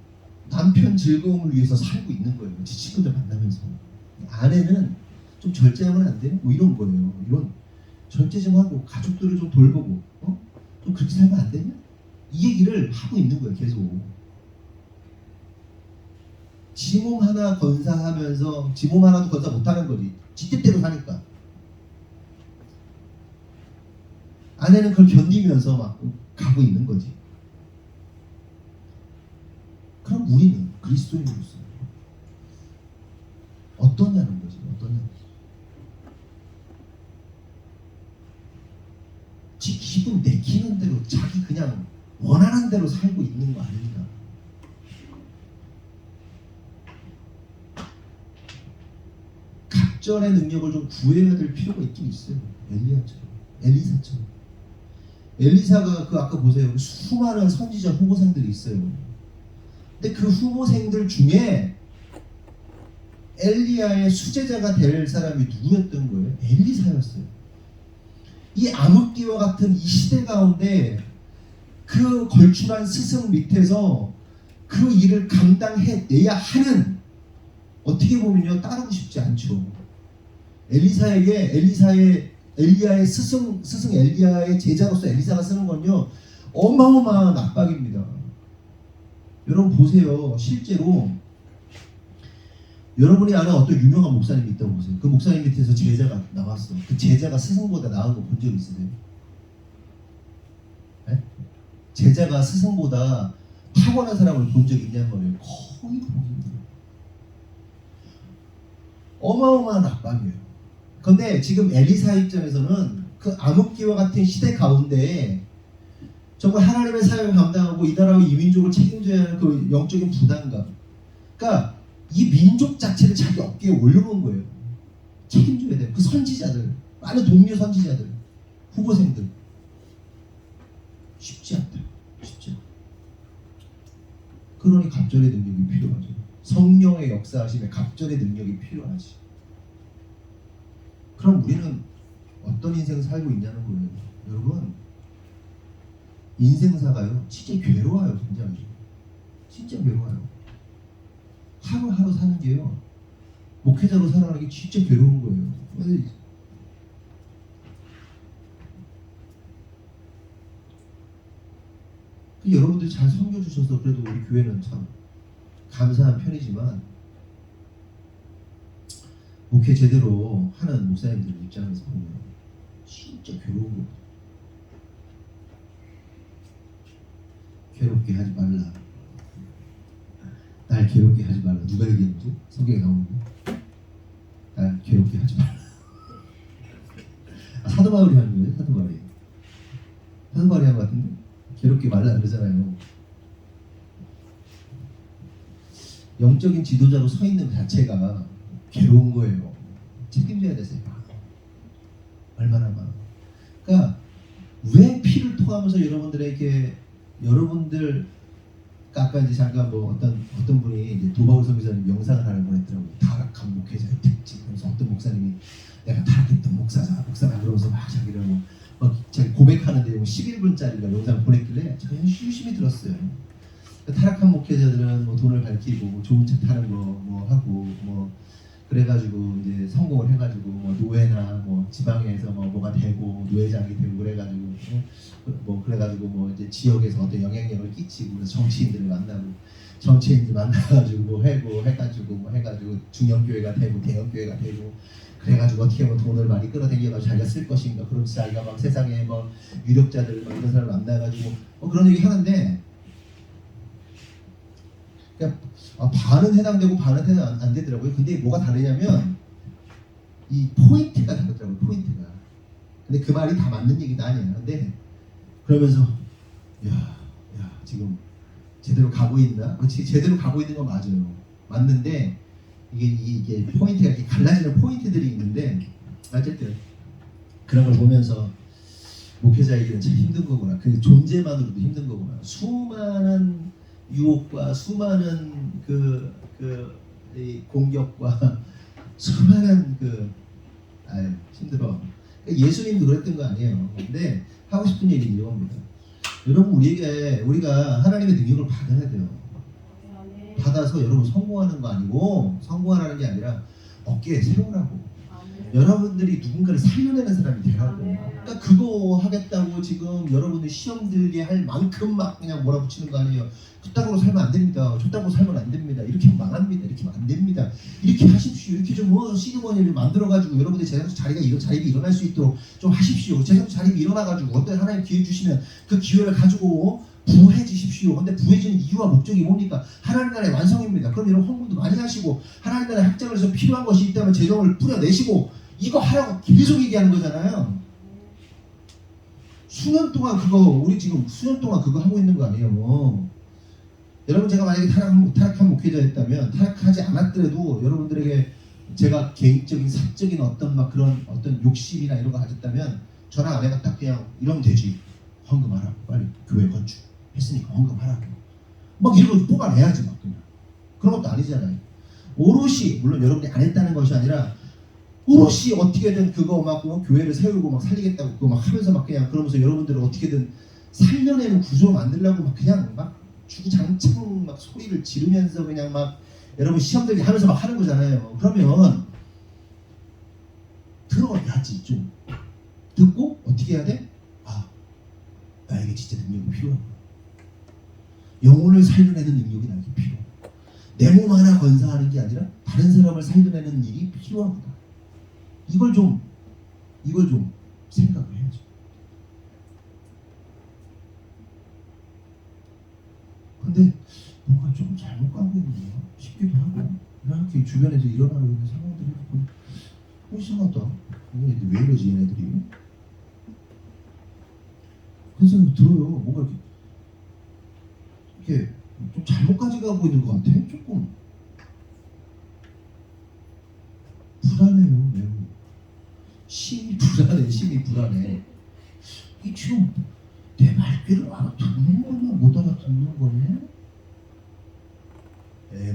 남편 즐거움을 위해서 살고 있는 거예요. 제 친구들 만나면서. 아내는 좀 절제하면 안 돼요? 뭐 이런 거예요. 이런 절제 좀 하고 가족들을 좀 돌보고 좀 그렇게 살면 안 되냐? 이 얘기를 하고 있는 거예요. 계속. 지 몸 하나 건사하면서 지 몸 하나도 건사 못하는 거지. 지 뜻대로 사니까. 아내는 그걸 견디면서 막 가고 있는 거지. 그럼 우리는 그리스도인으로서 어떠냐는 거지. 어떠냐. 지 기분 내키는 대로 자기 그냥 원하는 대로 살고 있는 거 아닌가. 갑절의 능력을 좀 구해야 될 필요가 있긴 있어요. 엘리사처럼. 엘리사가 그 아까 보세요. 수많은 선지자 후보생들이 있어요. 근데 그 후보생들 중에 엘리야의 수제자가 될 사람이 누구였던 거예요? 엘리사였어요. 이 암흑기와 같은 이 시대 가운데 그 걸출한 스승 밑에서 그 일을 감당해내야 하는, 어떻게 보면요, 따르고 싶지 않죠. 엘리야의 스승 엘리야의 제자로서 엘리사가 쓰는 건요, 어마어마한 압박입니다. 여러분 보세요. 실제로 여러분이 아는 어떤 유명한 목사님이 있다고 보세요. 그 목사님 밑에서 제자가 나왔어. 그 제자가 스승보다 나은 거 본 적 있으세요? 네? 제자가 스승보다 탁월한 사람을 본 적 있냔 말이에요. 거의 보기 힘들어요. 어마어마한 압박이에요. 그런데 지금 엘리사 입장에서는 그 암흑기와 같은 시대 가운데 정말 하나님의 사역을 감당하고 이 나라와 이 민족을 책임져야 하는 그 영적인 부담감, 그러니까 이 민족 자체를 자기 어깨에 올려놓은 거예요. 책임져야 돼요. 그 선지자들, 많은 동료 선지자들, 후보생들. 쉽지 않다. 쉽지 않다. 그러니 갑절의 능력이 필요하죠. 성령의 역사하심에 갑절의 능력이 필요하지. 그럼 우리는 어떤 인생 살고 있냐는 거예요. 여러분, 인생사가요, 진짜 괴로워요. 굉장히. 진짜 괴로워요. 하루하루 사는 게요, 목회자로 살아가는 게 진짜 괴로운 거예요. 여러분들이 잘 섬겨주셔서 그래도 우리 교회는 참 감사한 편이지만, 목회 제대로 하는 목사님들 입장에서 보면 진짜 괴로운 거예요. 괴롭게 하지 말라. 날 괴롭게 하지 말라. 누가 얘기했지? 성경에 나오는 거. 날 괴롭게 하지 말라. 사도 바울이 하는 거예요. 사도 바울이 한 것 같은데 괴롭게 말라 그러잖아요. 영적인 지도자로 서 있는 자체가 괴로운 거예요. 책임져야 되세요. 얼마나 많아. 그러니까 왜 피를 토하면서 여러분들에게, 여러분들 아까 이제 잠깐 뭐 어떤 분이 이제 도바울 선교사님 영상을 하나 보냈더라고요. 타락한 목회자의 특징. 그래서 어떤 목사님이 내가 타락했던 목사다 그러면서 막 자기를 막 자기 고백하는데 뭐 11분짜리가 영상 보냈길래 제가 유심히 들었어요. 타락한 목회자들은 뭐 돈을 밝히고 뭐 좋은 차 타는 거 뭐 하고 뭐 그래가지고 이제 성공을 해가지고 뭐 노예나 뭐 지방에서 뭐가 되고 노예장이 되고 그래가지고 뭐 이제 지역에서 어떤 영향력을 끼치고 그래서 정치인들을 만나고 정치인들 만나가지고 뭐 해가지고 중형교회가 되고 대형교회가 되고 그래가지고 어떻게 하면 돈을 많이 끌어당겨가지고 자기가 쓸 것인가, 그럼 자기가 막 세상에 뭐 유력자들 막 이런 사람을 만나가지고 그런 얘기 하는데, 그러니까 반은 해당되고 반은 해당 안 되더라고요. 근데 뭐가 다르냐면 이 포인트가 다르더라고요. 포인트가. 근데 그 말이 다 맞는 얘기는 아니에요. 근데 그러면서 야 지금 제대로 가고 있나? 그렇지, 제대로 가고 있는 건 맞아요. 맞는데 이게 포인트가 이렇게 갈라지는 포인트들이 있는데, 어쨌든 그런 걸 보면서 목회자에게는 참 힘든 거구나. 그 존재만으로도 힘든 거구나. 수많은 유혹과 수많은 이 공격과 수많은 힘들어. 그러니까 예수님도 그랬던 거 아니에요. 근데 하고 싶은 얘기는 이겁니다. 여러분 우리가 하나님의 능력을 받아야 돼요. 받아서 여러분 성공하는 거 아니고 성공하라는 게 아니라 어깨에 세우라고. 여러분들이 누군가를 살려내는 사람이 되라고. 그러니까 그거 하겠다고 지금 여러분들 시험 들게 할 만큼 막 그냥 몰아붙이는 거 아니에요. 그따구로 살면 안 됩니다. 저따구로 살면 안 됩니다. 이렇게 하면 망합니다. 이렇게 하면 안 됩니다. 이렇게 하십시오. 이렇게 좀 시드머니를 만들어가지고 여러분들 제자도 자립이 일어날 수 있도록 좀 하십시오. 제자도 자립이 일어나가지고 어떤 하나님 기회 주시면 그 기회를 가지고 부해지십시오. 근데 부해지는 이유와 목적이 뭡니까? 하나님 나라의 완성입니다. 그럼 여러분 헌금도 많이 하시고 하나님 나라의 확장을 해서 필요한 것이 있다면 재정을 뿌려내시고 이거 하라고 계속 얘기하는 거잖아요. 수년 동안 우리 지금 수년 동안 그거 하고 있는 거 아니에요. 여러분 제가 만약에 타락한 목회자였다면 타락하지 않았더라도 여러분들에게 제가 개인적인 사적인 그런 욕심이나 이런 거 가졌다면 저랑 아내가 딱 그냥 이러면 되지. 헌금하라고 빨리 교회 건축했으니까 헌금하라고 막 이런 거 뽑아내야지 막 그냥 그런 것도 아니잖아요. 오롯이 물론 여러분이 안 했다는 것이 아니라 오롯이 어떻게든 그거 막 교회를 세우고 막 살리겠다고 그거 막 하면서 막 그냥 그러면서 여러분들을 어떻게든 살려내는 구조로 만들려고 막 그냥 막 주구장창 막 소리를 지르면서 그냥 막 여러분 시험 들게 하면서 막 하는 거잖아요. 그러면 들어야지 좀 듣고 어떻게 해야 돼? 나에게 진짜 능력이 필요하구나. 영혼을 살려내는 능력이 나에게 필요하구나. 내 몸 하나 건사하는 게 아니라 다른 사람을 살려내는 일이 필요하구나. 이걸 좀 생각을 해야죠. 근데 뭔가 좀 잘못 가고 있네요. 싶기도 하고 이렇게 주변에서 일어나고 있는 상황들이 보면 이상하다. 얘네들 왜 이러지 얘네들이? 그런 생각이 들어요. 뭔가 이렇게 좀 잘못까지 가고 있는 것 같아. 조금 불안해요. 매우 심히 불안해. 이 지금 내 말귀를 알아듣는 거냐 못 알아듣는 거냐?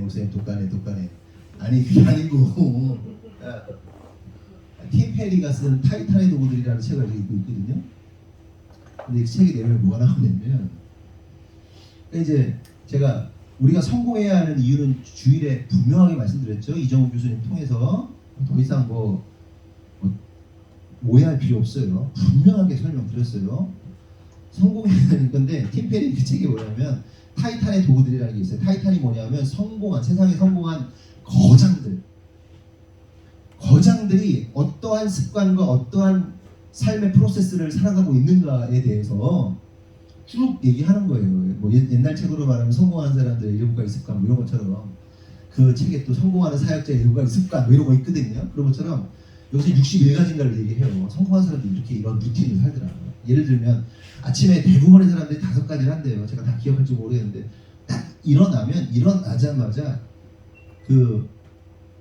목사님 독가네. 아니 그게 아니고 팀 페리가 쓴 타이탄의 도구들이라는 책을 읽고 있거든요. 근데 이 책의 내용이 뭐가 나오냐면 이제 우리가 성공해야 하는 이유는 주일에 분명하게 말씀드렸죠. 이정훈 교수님 통해서 더 이상 오해할 필요 없어요. 분명하게 설명드렸어요. 성공해야 하는 건데 팀 페리 그 책이 뭐냐면 타이탄의 도구들이라는 게 있어요. 타이탄이 뭐냐면 세상에 성공한 거장들이 어떠한 습관과 어떠한 삶의 프로세스를 살아가고 있는가에 대해서 쭉 얘기하는 거예요. 뭐 옛날 책으로 말하면 성공하는 사람들의 7가지 습관 뭐 이런 것처럼 그 책에 또 성공하는 사역자의 7가지 습관 뭐 이런 거 있거든요. 그런 것처럼 여기서 61가지인가를 얘기해요. 성공한 사람들이 이렇게 이런 루틴을 살더라. 예를 들면 아침에 대부분의 사람들이 5가지를 한대요. 제가 다 기억할지 모르겠는데 딱 일어나자마자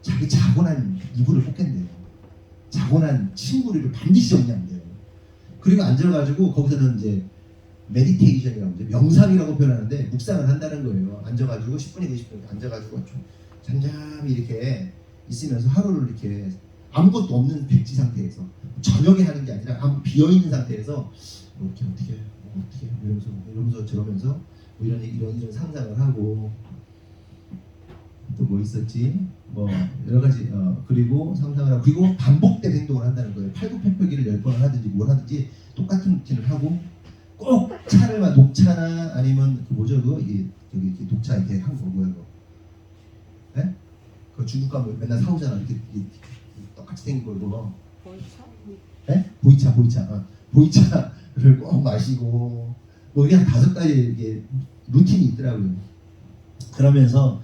자기 자고 난 이불을 뽑겠대요. 자고 난 침구를 반드시 정리한대요. 그리고 앉아가지고 거기서는 이제 메디테이션이라고 이제 명상이라고 표현하는데 묵상을 한다는 거예요. 앉아가지고 10분이고 20분 앉아가지고 좀 잠잠히 이렇게 있으면서 하루를 이렇게 아무것도 없는 백지 상태에서 저녁에 하는 게 아니라 아무 비어있는 상태에서 어떻게 이러면서 저러면서 뭐 이런 상상을 하고 또 뭐 있었지? 뭐 여러 가지 그리고 상상을 하고 그리고 반복된 행동을 한다는 거예요. 팔굽혀펴기를 10번을 하든지 뭘 하든지 똑같은 루틴을 하고 꼭 녹차나 아니면 이게 녹차 이렇게 한 거 뭐야 이거? 네? 그 중국 가면 맨날 사오잖아. 이렇게 똑같이 생긴 거 이거. 보이차? 네? 보이차를 꼭 마시고 뭐 이게 한 5가지 이렇게 루틴이 있더라고요. 그러면서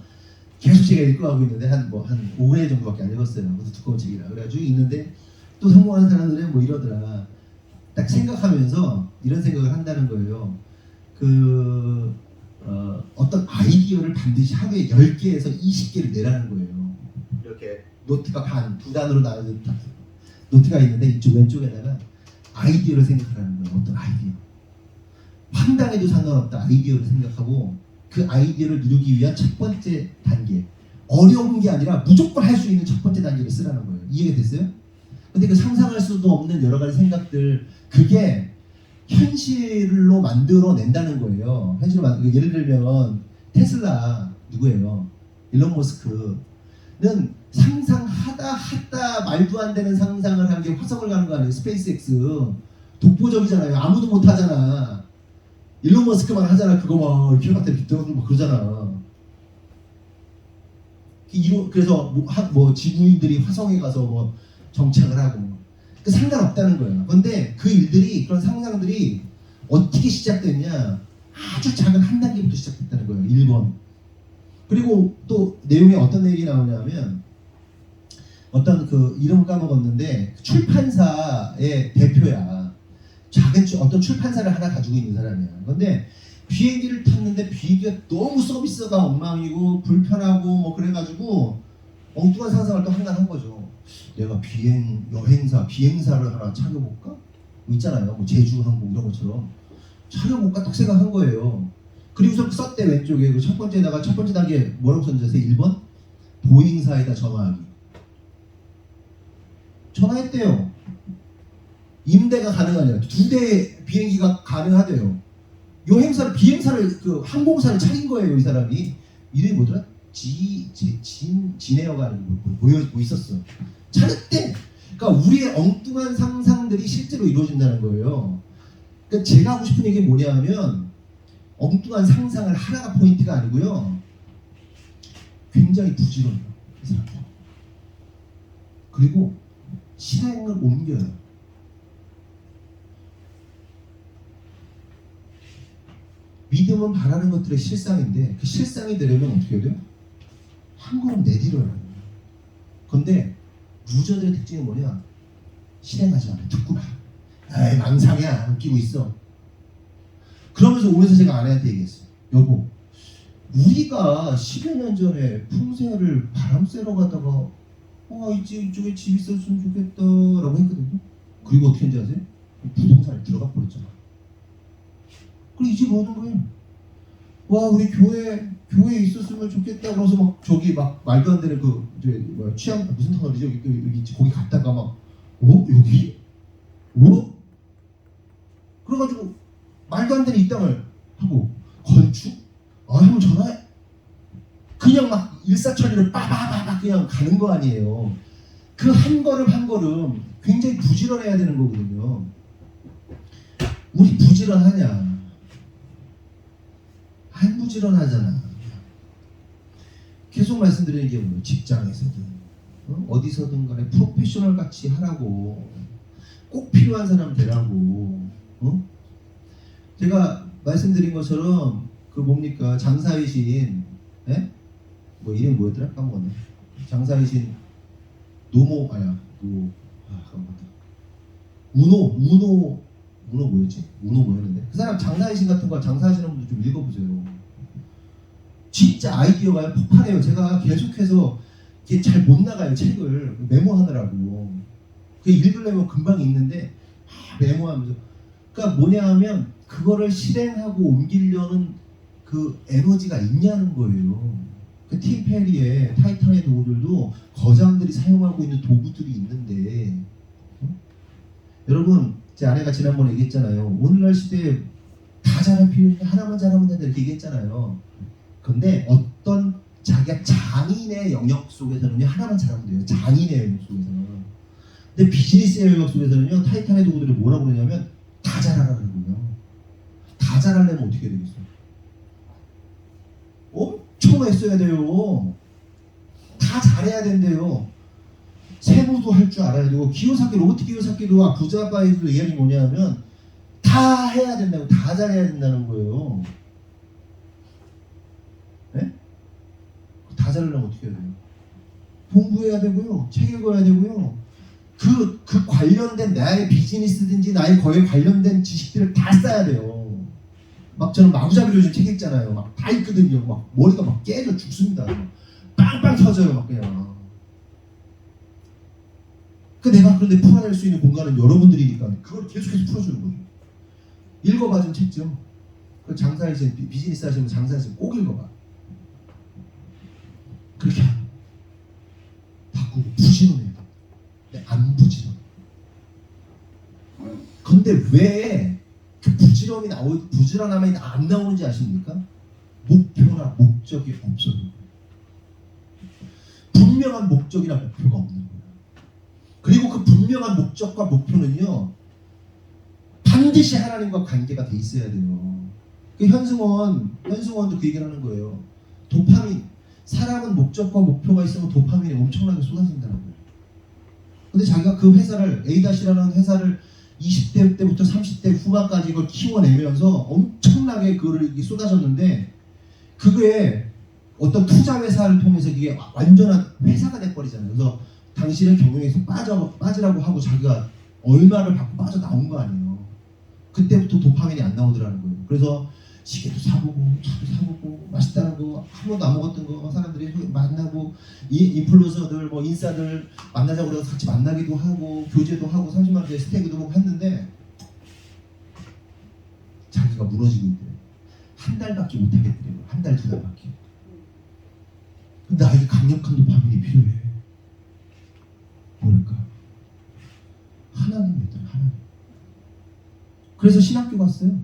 계속 제가 읽고 가고 있는데 한 5회 정도밖에 안 읽었어요. 그것도 두꺼운 책이라. 그래가지고 있는데 또 성공하는 사람들은 뭐 이러더라. 딱 생각하면서 이런 생각을 한다는 거예요. 어떤 아이디어를 반드시 하루에 10개에서 20개를 내라는 거예요. 이렇게 노트가 두 단으로 나눠진 노트가 있는데 이쪽 왼쪽에다가 아이디어를 생각하라는 거예요. 어떤 아이디어. 황당해도 상관없다. 아이디어를 생각하고 그 아이디어를 이루기 위한 첫 번째 단계. 어려운 게 아니라 무조건 할 수 있는 첫 번째 단계를 쓰라는 거예요. 이해가 됐어요? 근데 그 상상할 수도 없는 여러 가지 생각들, 그게 현실로 만들어낸다는 거예요. 예를 들면 테슬라 누구예요? 일론 머스크는 상상하다 말도 안 되는 상상을 한 게 화성을 가는 거 아니에요? 스페이스X 독보적이잖아요. 아무도 못 하잖아. 일론 머스크만 하잖아. 그거 막 이렇게 갖다 빗대고 막 그러잖아. 그래서 지구인들이 화성에 가서 뭐 정착을 하고 뭐. 상관없다는 거예요. 그런데 그 일들이, 그런 상상들이 어떻게 시작됐냐? 아주 작은 한 단계부터 시작됐다는 거예요. 1번. 그리고 또 내용에 어떤 내용이 나오냐면, 어떤 그 이름 까먹었는데 출판사의 대표야. 어떤 출판사를 하나 가지고 있는 사람이야. 그런데 비행기를 탔는데 비행기가 너무 서비스가 엉망이고 불편하고 뭐 그래가지고 엉뚱한 상상을 또 한간 한 거죠. 내가 비행사를 하나 차려볼까? 뭐 있잖아요. 뭐 제주항공 이런 것처럼 차려볼까 딱 생각한 거예요. 그리고서 썼대. 왼쪽에 그 첫 번째 단계 뭐라고 썼는지 아세요? 1번 보잉사에다 전화하기. 전화했대요. 임대가 가능하냐? 2대 비행기가 가능하대요. 비행사를 그 항공사를 차린 거예요. 이 사람이. 이름이 뭐더라? 진에어가 뭐 있었어. 차렸대. 그러니까 우리의 엉뚱한 상상들이 실제로 이루어진다는 거예요. 그러니까 제가 하고 싶은 얘기가 뭐냐면, 엉뚱한 상상을 하나가 포인트가 아니고요. 굉장히 부지런해요. 이 사람들. 그리고 실행을 옮겨요. 믿음은 바라는 것들의 실상인데, 그 실상이 되려면 어떻게 해야 돼요? 한 걸음 내디뎌야 돼요. 그런데 루저들의 특징이 뭐냐? 실행하지 않아. 듣고 봐. 에이, 망상이야. 웃기고 있어. 그러면서 오면서 제가 아내한테 얘기했어요. 여보, 우리가 10여 년 전에 풍세를 바람 쐬러 가다가 이쪽에 집 있었으면 좋겠다 라고 했거든요. 그리고 어떻게 했는지 아세요? 부동산에 들어가 버렸잖아. 그리고 이 집 오는 거예요. 와, 우리 교회에 있었으면 좋겠다. 그러면서 막 말도 안 되는 취향 무슨 터널이죠? 여기 거기 갔다가 막 여기? 그래가지고 말도 안 되는 이 땅을 하고 건축? 한번 전화해. 그냥 막 일사천리로 빠바바바 그냥 가는 거 아니에요. 그 한 걸음 한 걸음 굉장히 부지런해야 되는 거거든요. 우리 부지런하냐? 안 부지런하잖아. 계속 말씀드리는 게 뭐예요? 직장에서든 어디서든 간에 프로페셔널 같이 하라고. 꼭 필요한 사람 되라고. 제가 말씀드린 것처럼 장사이신 이름이 뭐였더라? 까먹었네. 장사이신 까먹었다. 우노 뭐였는데? 그 사람 장사이신 같은 거 장사하시는 분들 좀 읽어보세요. 진짜 아이디어가 폭발해요. 제가 계속해서 이게 잘 못 나가요. 책을 메모하느라고. 그 읽으려면 금방 읽는데 메모하면서. 그러니까 뭐냐 하면 그거를 실행하고 옮기려는 그 에너지가 있냐는 거예요. 그 팀 페리의 타이탄의 도구들도 거장들이 사용하고 있는 도구들이 있는데 여러분, 제 아내가 지난번에 얘기했잖아요. 오늘날 시대에 다 잘할 필요 있는데 하나만 잘하면 된다 이렇게 얘기했잖아요. 근데 어떤 자기가 장인의 영역 속에서는요 하나만 잘하면 돼요. 장인의 영역 속에서는. 근데 비즈니스의 영역 속에서는요 타이탄의 도구들이 뭐라고 그러냐면 다 잘하라는 거예요. 다 잘하려면 어떻게 해야 되겠어요? 엄청 애써야 돼요. 다 잘해야 된대요. 세무도 할 줄 알아야 되고 로보틱 기요사키도 부자바이도 이야기 뭐냐면 다 해야 된다고. 다 잘해야 된다는 거예요. 네? 다 잘하려면 어떻게 해야 돼요? 공부해야 되고요. 책 읽어야 되고요. 그 관련된 나의 비즈니스든지 나의 거에 관련된 지식들을 다 쌓아야 돼요. 저는 마구잡이로 요즘 책 읽잖아요. 다 읽거든요. 머리가 깨져 죽습니다. 빵빵 터져요. 그냥. 내가 그런데 풀어낼 수 있는 공간은 여러분들이니까 그걸 계속해서 풀어주는 거예요. 읽어봐 좀 책 좀. 장사하시는 비즈니스 하시면 장사하시면 꼭 읽어봐. 그렇게 바꾸고 부지런해요. 근데 안 부지런. 근데 왜 그 부지런함이 안 나오는지 아십니까? 목표나 목적이 없어요. 분명한 목적이나 목표가 없는 거예요. 그리고 그 분명한 목적과 목표는요, 반드시 하나님과 관계가 돼 있어야 돼요. 그 현승원도 그 얘기를 하는 거예요. 도파민, 사람은 목적과 목표가 있으면 도파민이 엄청나게 쏟아진다는 거예요. 근데 자기가 그 회사를, A-라는 회사를 20대 때부터 30대 후반까지 이걸 키워내면서 엄청나게 그거를 쏟아졌는데, 그게 어떤 투자 회사를 통해서 이게 완전한 회사가 돼버리잖아요. 그래서 당신은 경영에서 빠지라고 하고 자기가 얼마를 받고 빠져나온 거 아니에요. 그때부터 도파민이 안 나오더라는 거예요. 그래서 시계도 사보고 차도 사보고 맛있다는 거 한 번도 안 먹었던 거 사람들이 만나고, 인플루언서들 뭐 인싸들 만나자고 그래서 같이 만나기도 하고 교제도 하고 30만 원짜리 스테이크도 먹고 했는데 자기가 무너지고 있대요. 한 달밖에 못 하겠대요. 한 달, 두 달밖에. 근데 나에게 강력한 도파민이 필요해. 뭘까? 하나님 믿어요. 하나님. 그래서 신학교 갔어요.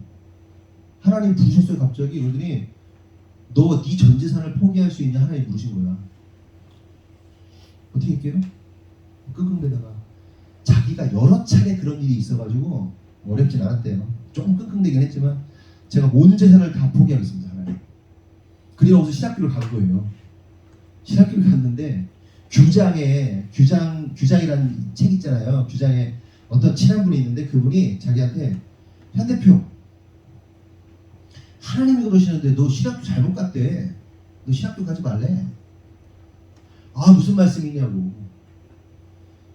하나님 부르셨어요. 갑자기 그러더니 너 네 전 재산을 포기할 수 있냐? 하나님 물으신 거야. 어떻게 할게요? 끙끙대다가 자기가 여러 차례 그런 일이 있어가지고 어렵진 않았대요. 조금 끙끙대긴 했지만 제가 온 재산을 다 포기하겠습니다. 하나님. 그리고서 신학교를 간 거예요. 신학교를 갔는데 규장이라는 책 있잖아요. 규장에 어떤 친한 분이 있는데 그분이 자기한테 현 대표, 하나님이 그러시는데 너 신학교 잘못 갔대. 너 신학교 가지 말래. 아, 무슨 말씀이냐고.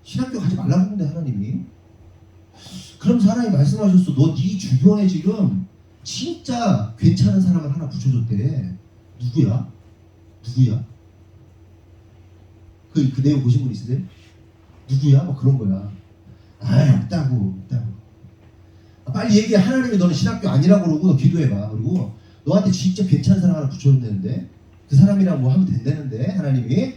신학교 가지 말라고 했는데 하나님이. 그럼 하나님이 말씀하셨어. 너 네 주변에 지금 진짜 괜찮은 사람을 하나 붙여줬대. 누구야? 그 내용 보신 분 있으세요? 누구야? 뭐 그런 거야. 아, 없다고. 빨리 얘기해. 하나님이 너는 신학교 아니라고 그러고 너 기도해봐. 그리고 너한테 진짜 괜찮은 사람 하나 붙여줬는데 그 사람이랑 뭐 하면 된다는데 하나님이.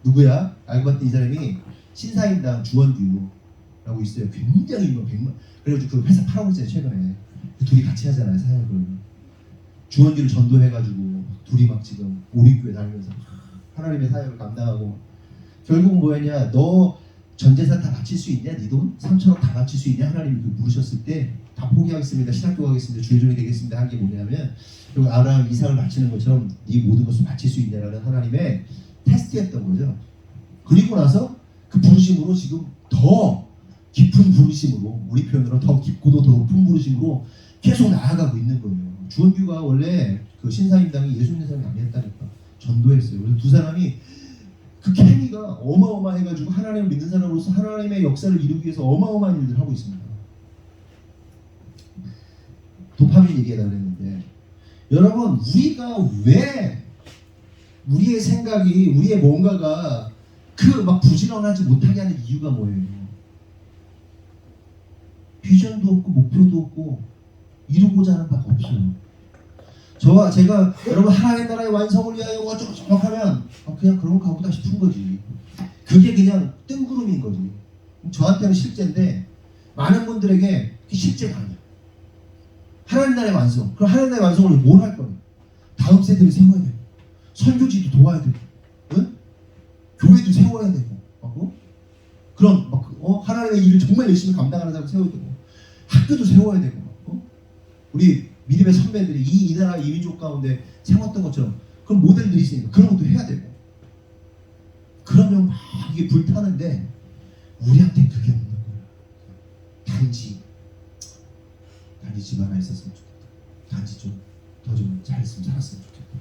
누구야? 알고 봤더니 이 사람이 신사임당 주원규라고 있어요. 굉장히 유명, 100만. 그래가지고 그 회사 팔아고 있어요. 최근에 그 둘이 같이 하잖아요. 사역을. 주원규를 전도해가지고 둘이 막 지금 오림교회 다니면서 하나님의 사역을 감당하고. 결국 뭐였냐? 너 전 재산 다 바칠 수 있냐? 네 돈 3천억 다 바칠 수 있냐? 하나님이 물으셨을 때 다 포기하겠습니다. 신학교 가겠습니다. 주의종이 되겠습니다. 한 게 뭐냐면, 그리고 아브라함 이삭을 바치는 것처럼 네 모든 것을 바칠 수 있냐라는 하나님의 테스트였던 거죠. 그리고 나서 그 부르심으로 지금 더 깊은 부르심으로, 우리 표현으로 더 깊고도 더 높은 부르심으로 계속 나아가고 있는 거예요. 주원규가 원래 그 신사임당이 예수 믿는 사람이 아니었다니까 전도했어요. 그래서 두 사람이 그 케미가 어마어마해가지고 하나님을 믿는 사람으로서 하나님의 역사를 이루기 위해서 어마어마한 일들을 하고 있습니다. 도파민 얘기하다 그랬는데, 여러분, 우리가 왜 우리의 생각이, 우리의 뭔가가 그 막 부지런하지 못하게 하는 이유가 뭐예요? 비전도 없고 목표도 없고 이루고자 하는 바가 없어요. 제가 여러분 하나님 나라의 완성을 위하여 어쩌고 하면 그냥 그런 거 가보다 싶은 거지. 그게 그냥 뜬구름인 거지. 저한테는 실제인데 많은 분들에게 그게 실제가 아니야. 하나님 나라의 완성. 그럼 하나님 나라의 완성을 뭘 할 거야? 다음 세대를 세워야 돼. 선교지도 도와야 되고, 응? 교회도 세워야 되고, 그럼 하나님의 일을 정말 열심히 감당하는 사람 세워야 되고, 학교도 세워야 되고, 우리 믿음의 선배들이 이 나라 이 민족 가운데 세웠던 것처럼 그런 모델들이 있으니까 그런 것도 해야 되고. 그러면 막 이게 불타는데 우리한테 그게 없는 거야. 단지 집 하나 있었으면 좋겠다. 단지 좀 더 좀 잘했으면 살았으면 좋겠다.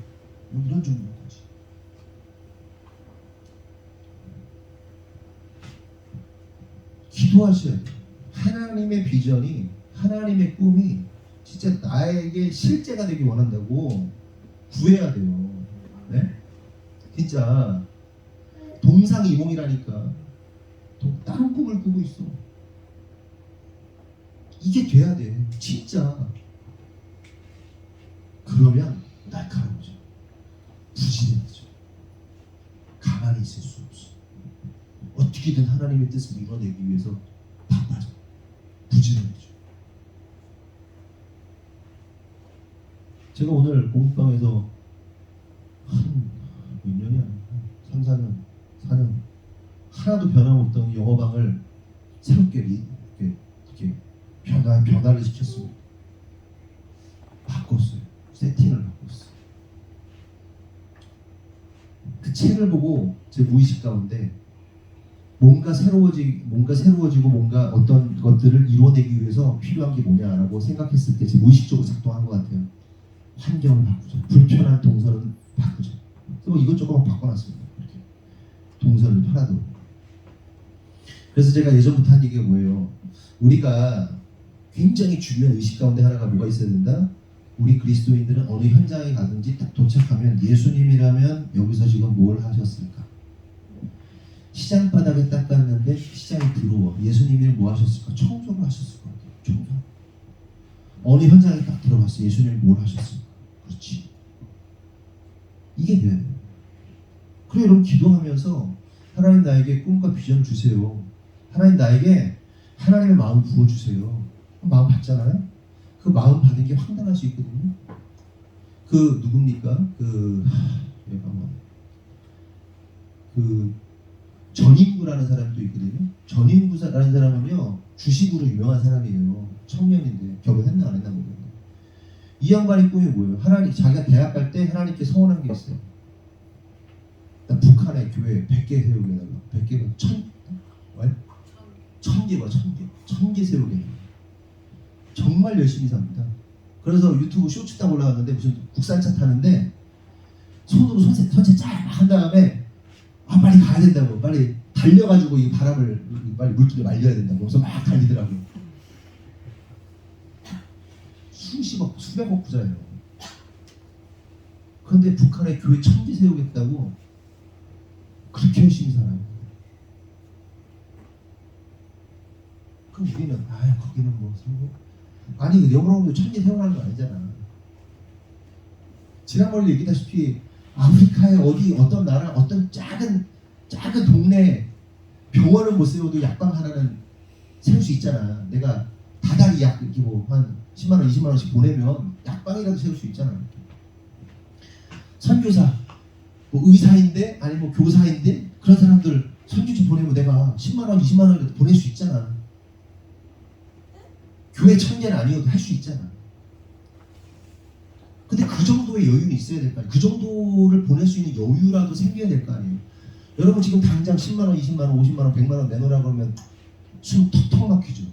뭐 이런 종류인 거지. 기도하셔야 돼요. 하나님의 비전이, 하나님의 꿈이 진짜 나에게 실제가 되기 원한다고 구해야 돼요. 네? 진짜 동상이몽이라니까. 다른 꿈을 꾸고 있어. 이게 돼야 돼. 진짜. 그러면 날카로워져. 부지런해져. 가만히 있을 수 없어. 어떻게든 하나님의 뜻을 이뤄내기 위해서 바빠져. 부지런해져. 제가 오늘 공부방에서 한 몇 년이야? 3, 4년, 4년 하나도 변함없던 영어방을 새롭게 이렇게 변화를 시켰습니다. 바꿨어요. 세팅을 바꿨어요. 그 책을 보고 제 무의식 가운데 뭔가 새로워지고 뭔가 어떤 것들을 이뤄내기 위해서 필요한 게 뭐냐라고 생각했을 때 제 무의식적으로 작동한 것 같아요. 환경을 바꾸자. 불편한 동선은 바꾸자. 그래서 이것저것 막 바꿔놨습니다. 이렇게 동선을 편하도록. 그래서 제가 예전부터 한 얘기가 뭐예요? 우리가 굉장히 중요한 의식 가운데 하나가 뭐가 있어야 된다? 우리 그리스도인들은 어느 현장에 가든지 딱 도착하면 예수님이라면 여기서 지금 뭘 하셨을까? 시장 바닥에 닦았는데 시장이 더러워. 예수님이 뭐 하셨을까? 청소를 하셨을 것 같아요. 청소. 어느 현장에 딱 들어갔어. 예수님이 뭘 하셨을까? 그렇지. 이게 돼야 돼요. 그래 여러분 기도하면서 하나님 나에게 꿈과 비전 주세요. 하나님 나에게 하나님의 마음 부어주세요. 마음 받잖아요. 그 마음 받은 게 황당할 수 있거든요. 그 누굽니까? 그 전인구라는 사람도 있거든요. 전인구라는 사람은요 주식으로 유명한 사람이에요. 청년인데 결혼했나 안 했나 모르겠네. 이 양반의 꿈이 뭐예요? 하나님 자기가 대학 갈 때 하나님께 서원한 게 있어요. 북한의 교회 100개 세우게 해달라. 100개가 1000개 세우게 해달라. 정말 열심히 삽니다. 그래서 유튜브 쇼츠 딱 올라갔는데 무슨 국산차 타는데 손으로 선체 쫙 한 다음에 빨리 가야 된다고 빨리 달려가지고 이 바람을 빨리 물길에 말려야 된다고 그래서 막 달리더라고요. 수십억 수백억 부자예요. 그런데 북한의 교회 1000개 세우겠다고 그렇게 열심히 살아요. 그럼 우리는 거기는 뭐 아니 영어로 1000개 세우라는 거 아니잖아. 지난번에 얘기했다시피 아프리카의 어떤 나라 어떤 작은 동네 병원을 못 세워도 약방 하나는 세울 수 있잖아. 내가 다달이 약 이렇게 뭐 한 10만 원, 20만 원씩 보내면 약방이라도 세울 수 있잖아. 선교사, 뭐 의사인데 아니 뭐 교사인데 그런 사람들 선교지 보내면 내가 10만 원, 20만 원이라도 보낼 수 있잖아. 교회 1000개는 아니어도 할 수 있잖아. 근데 그 정도의 여유는 있어야 될 거 아니에요. 그 정도를 보낼 수 있는 여유라도 생겨야 될 거 아니에요. 여러분 지금 당장 10만 원, 20만 원, 50만 원, 100만 원 내놓으라 그러면 숨 턱턱 막히죠.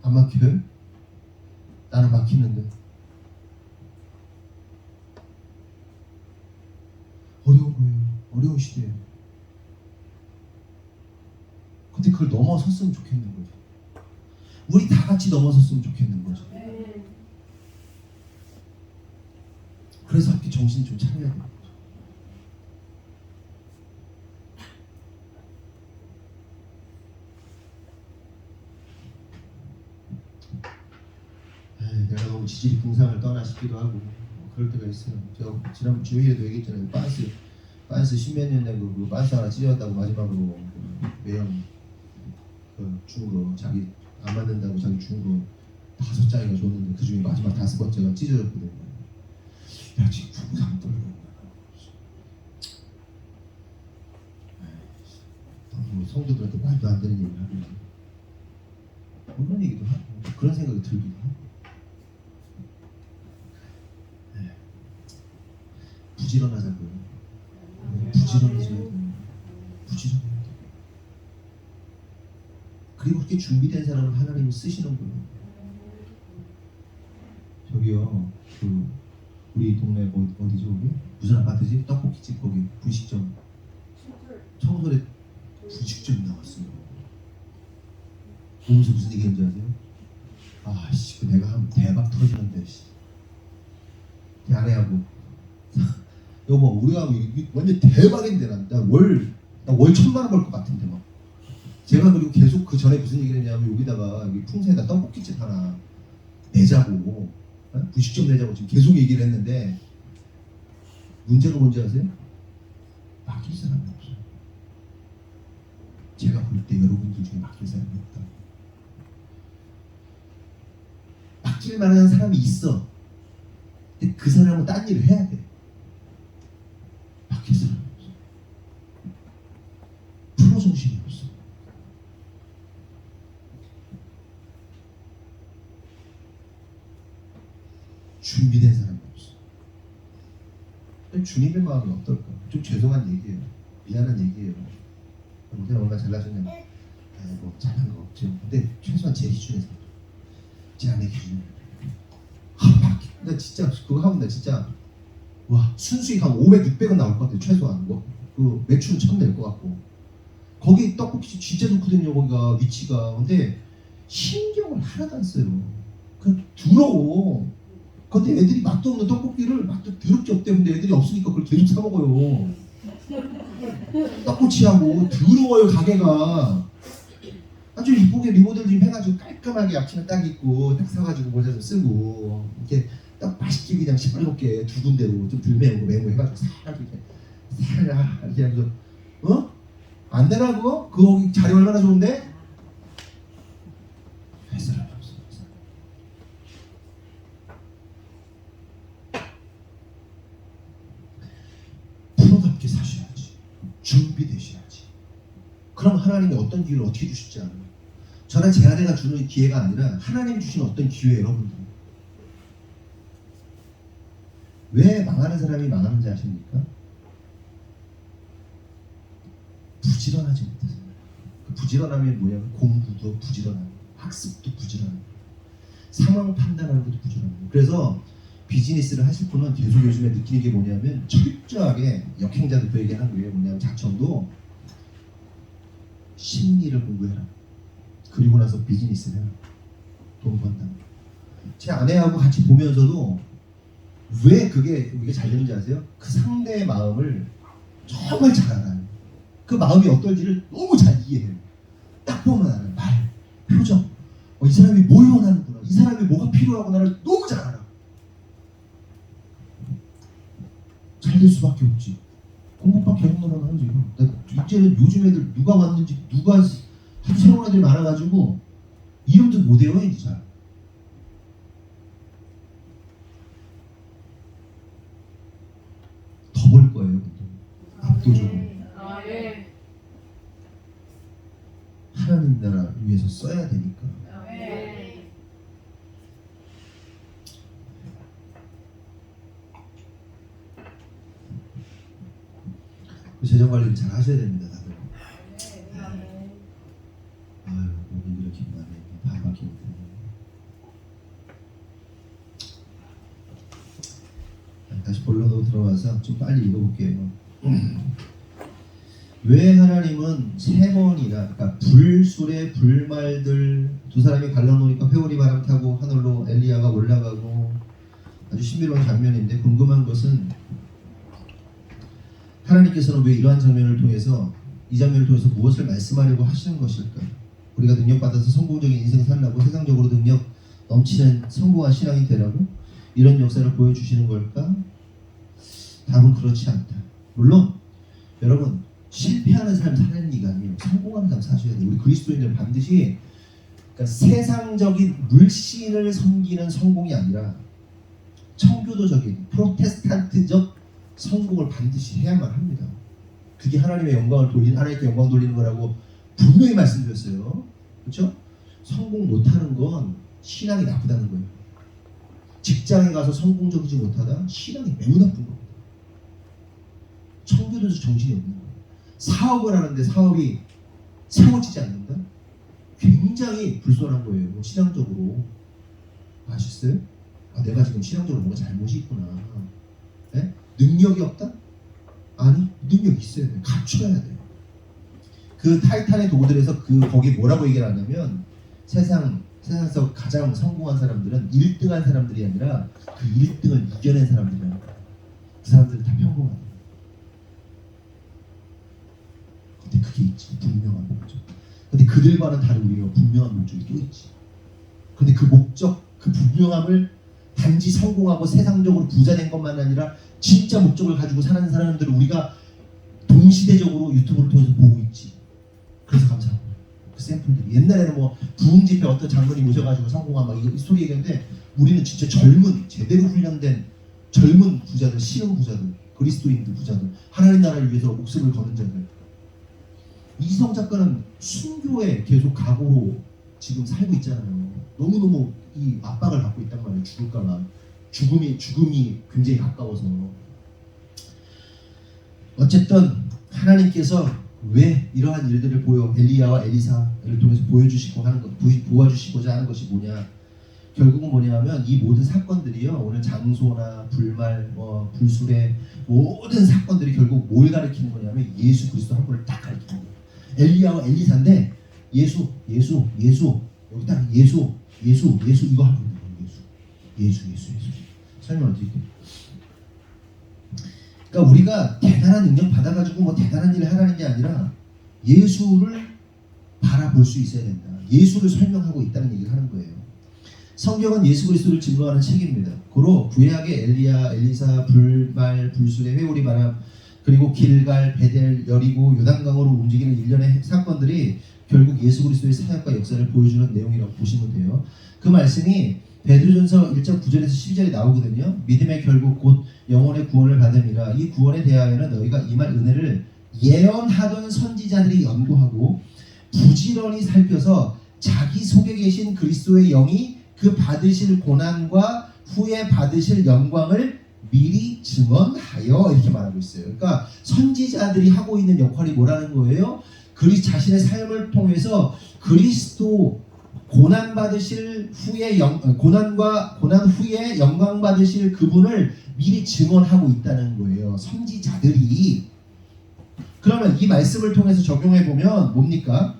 안 막혀요? 나는 막히는데. 어려운 거예요. 어려운 시대예요. 근데 그걸 넘어섰으면 좋겠는 거죠. 우리 다 같이 넘어섰으면 좋겠는 거죠. 그래서 함께 정신 좀 차려야 돼요. 내가 너무 지질이 궁상을 떠나 싶기도 하고 그럴 때가 있어요. 제가 지난번 주일에도 얘기했잖아요. 빤스 10몇 년 된 그 빤스 하나 찢어졌다고 마지막으로 매형 그 중으로 자기 안 맞는다고 자기 중으로 5장이가 줬는데 그 중에 마지막 5번째가 찢어졌거든요. 야 지금 궁상 떨고 있나? 성도들한테 말도 안 되는 얘기를 하고 그런 얘기도 하고 그런 생각이 들기도 하고. 부지런하자고요. 부지런해져야 돼요. 부지런해야 돼요. 그리고 그렇게 준비된 사람을 하나님이 쓰시는 거예요. 저기요, 우리 동네 어디죠? 거기? 무슨 아파트지? 떡볶이집 거기 분식점. 청소에 분식점 나왔어요. 보면서 무슨 얘기인지 아세요? 아씨, 내가 하면 대박 터지는데, 씨. 아내하고. 여보, 우리가 완전 대박인데 나월 1000만 원 벌 것 같은데 막. 제가 그리고 계속 그 전에 무슨 얘기를 했냐면 여기다가 여기 풍세에다 떡볶이집 하나 내자고, 분식점 내자고 지금 계속 얘기를 했는데 문제가 뭔지 아세요? 맡길 사람이 없어요. 제가 볼 때 여러분들 중에 맡길 사람이 없다. 맡길 맡길 만한 사람이 있어. 근데 그 사람은 딴 일을 해야 돼. 맡길 사람이 없어. 프로 정신이 없어. 준비된 사람이 없어. 근데 주님의 마음이 어떨까? 좀 죄송한 얘기예요. 미안한 얘기예요. 어제 얼마나 잘나셨냐고. 뭐 잘난 거 없죠. 근데 최소한 제 기준에서 제 아내 기준에 나 진짜 그거 하면 나 진짜 와 순수익 한 500, 600은 나올 것 같아요. 최소한 그 매출은 1000 낼 것 같고 거기 떡볶이 진짜 좋거든요. 거기가 위치가. 근데 신경을 하나도 안 써요. 그 더러워. 근데 애들이 맛도 없는 떡볶이를 맛도 더럽게 없대. 근데 애들이 없으니까 그걸 계속 사 먹어요. 떡꼬치하고 더러워요 가게가. 아주 이쁘게 리모델 좀 해가지고 깔끔하게 앞치마 딱 입고 딱 사가지고 모자 좀 쓰고 이렇게 딱 맛있게 그냥 시끄럽게 두 군데로 좀 덜 매우고 매우 해가지고 싹 이렇게 싹 이렇게 하면서 안 되라고? 그거 자리 얼마나 좋은데? 할 사람이 없어. 프로답게 사셔야지. 준비되셔야지. 그럼 하나님이 어떤 기회를 어떻게 주실지 알아요. 저는 제 아내가 주는 기회가 아니라 하나님이 주신 어떤 기회예요, 여러분들. 왜 망하는 사람이 망하는지 아십니까? 부지런하지 못해서. 그 부지런함이 뭐냐면 공부도 부지런하고 학습도 부지런하고 상황 판단하는 것도 부지런하고. 그래서 비즈니스를 하실 분은 계속 요즘에 느끼는 게 뭐냐면 철저하게 역행자 대표에게 하는 거예요. 뭐냐면 자청도 심리를 공부해라. 그리고 나서 비즈니스를 해라. 돈 번다. 제 아내하고 같이 보면서도 왜 그게 잘 되는지 아세요? 그 상대의 마음을 정말 잘 알아요. 그 마음이 어떨지를 너무 잘 이해해요. 딱 보면 알아요. 말, 표정. 이 사람이 뭘 원하는구나. 이 사람이 뭐가 필요하구나를 너무 잘 알아. 잘 될 수밖에 없지. 공부밖에 없는 하지. 이제는 요즘 애들 누가 왔는지 누가 새로운 애들이 많아가지고 이름도 못 외워요 이제 잘. 더 벌 거예요. 근데. 압도적으로. 하나님 나라 위해서 써야 되니까. 재정 관리를 잘 하셔야 됩니다, 다들. 아유, 여기 이렇게 많이 발 박히기 때문에. 다시 본론으로 들어가서 좀 빨리 읽어볼게요. 왜 하나님은 세 번이나, 그러니까 불술의 불말들 두 사람이 갈라놓으니까 회오리 바람 타고 하늘로 엘리야가 올라가고 아주 신비로운 장면인데 궁금한 것은 하나님께서는 왜 이러한 장면을 통해서 이 장면을 통해서 무엇을 말씀하려고 하시는 것일까? 우리가 능력받아서 성공적인 인생 살라고 세상적으로 능력 넘치는 성공한 신앙이 되라고 이런 역사를 보여주시는 걸까? 답은 그렇지 않다. 물론 여러분 실패하는 삶 사는 이가 아니에요. 성공하는 삶 사셔야 돼요. 우리 그리스도인들은 반드시 그러니까 세상적인 물신을 섬기는 성공이 아니라 청교도적인 프로테스탄트적 성공을 반드시 해야만 합니다. 그게 하나님의 영광을 돌리는, 하나님께 영광 돌리는 거라고 분명히 말씀드렸어요. 그렇죠? 성공 못하는 건 신앙이 나쁘다는 거예요. 직장에 가서 성공적이지 못하다 신앙이 매우 나쁜 겁니다. 청교도적 정신이 없는 거예요. 사업을 하는데 사업이 세워지지 않는다? 굉장히 불손한 거예요. 신앙적으로. 아셨어요? 내가 지금 신앙적으로 뭔가 잘못이 있구나. 네? 능력이 없다? 아니, 능력이 있어야 돼. 갖춰야 돼. 그 타이탄의 도구들에서 거기 뭐라고 얘기를 하냐면 세상에서 가장 성공한 사람들은 1등한 사람들이 아니라 그 1등을 이겨낸 사람들이야. 그 사람들은 다 평범하다. 근데 그게 있지. 분명한 목적. 근데 그들과는 다른 우리가 분명한 목적이 또 있지. 근데 그 목적, 그 분명함을 단지 성공하고 세상적으로 부자된 것만 아니라 진짜 목적을 가지고 사는 사람들을 우리가 동시대적으로 유튜브를 통해서 보고 있지. 그래서 감사합니다. 그 샘플들이. 옛날에는 뭐 부흥 집회 어떤 장로님 오셔가지고 성공한 막 이 스토리 얘기했는데 우리는 진짜 젊은 제대로 훈련된 젊은 부자들, 신흥 부자들, 그리스도인들 부자들, 하나님 나라를 위해서 목숨을 거는 자들. 이수성 작가는 순교에 계속 각오로 지금 살고 있잖아요. 너무너무 이 압박을 받고 있단 말이에요. 죽을까봐. 죽음이 굉장히 가까워서. 어쨌든 하나님께서 왜 이러한 일들을 엘리야와 엘리사를 통해서 보여주시고 하는 것, 도와주시고자 하는 것이 뭐냐? 결국은 뭐냐면 이 모든 사건들이요, 오늘 장소나 불말, 불수레 모든 사건들이 결국 뭘 가리키는 거냐면 예수 그리스도 한 분을 딱 가리키는 거예요. 엘리야와 엘리사인데 예수 여기 딱 예수 이거 하고 있는 거예요. 예수 설명을 드릴게요. 그러니까 우리가 대단한 능력 받아가지고 뭐 대단한 일을 하라는 게 아니라 예수를 바라볼 수 있어야 된다. 예수를 설명하고 있다는 얘기를 하는 거예요. 성경은 예수 그리스도를 증거하는 책입니다. 고로 구약의 엘리야, 엘리사, 불말, 불수레, 회오리 바람, 그리고 길갈, 베델, 여리고, 요단강으로 움직이는 일련의 사건들이 결국 예수 그리스도의 사역과 역사를 보여주는 내용이라고 보시면 돼요. 그 말씀이 베드로전서 1장 9절에서 12절에 나오거든요. 믿음의 결국 곧 영혼의 구원을 받음이라. 이 구원에 대하여는 너희가 임할 은혜를 예언하던 선지자들이 연구하고 부지런히 살펴서 자기 속에 계신 그리스도의 영이 그 받으실 고난과 후에 받으실 영광을 미리 증언하여 이렇게 말하고 있어요. 그러니까 선지자들이 하고 있는 역할이 뭐라는 거예요? 자신의 삶을 통해서 그리스도 고난 받으실 후에 고난 후에 영광 받으실 그분을 미리 증언하고 있다는 거예요. 선지자들이. 그러면 이 말씀을 통해서 적용해 보면 뭡니까?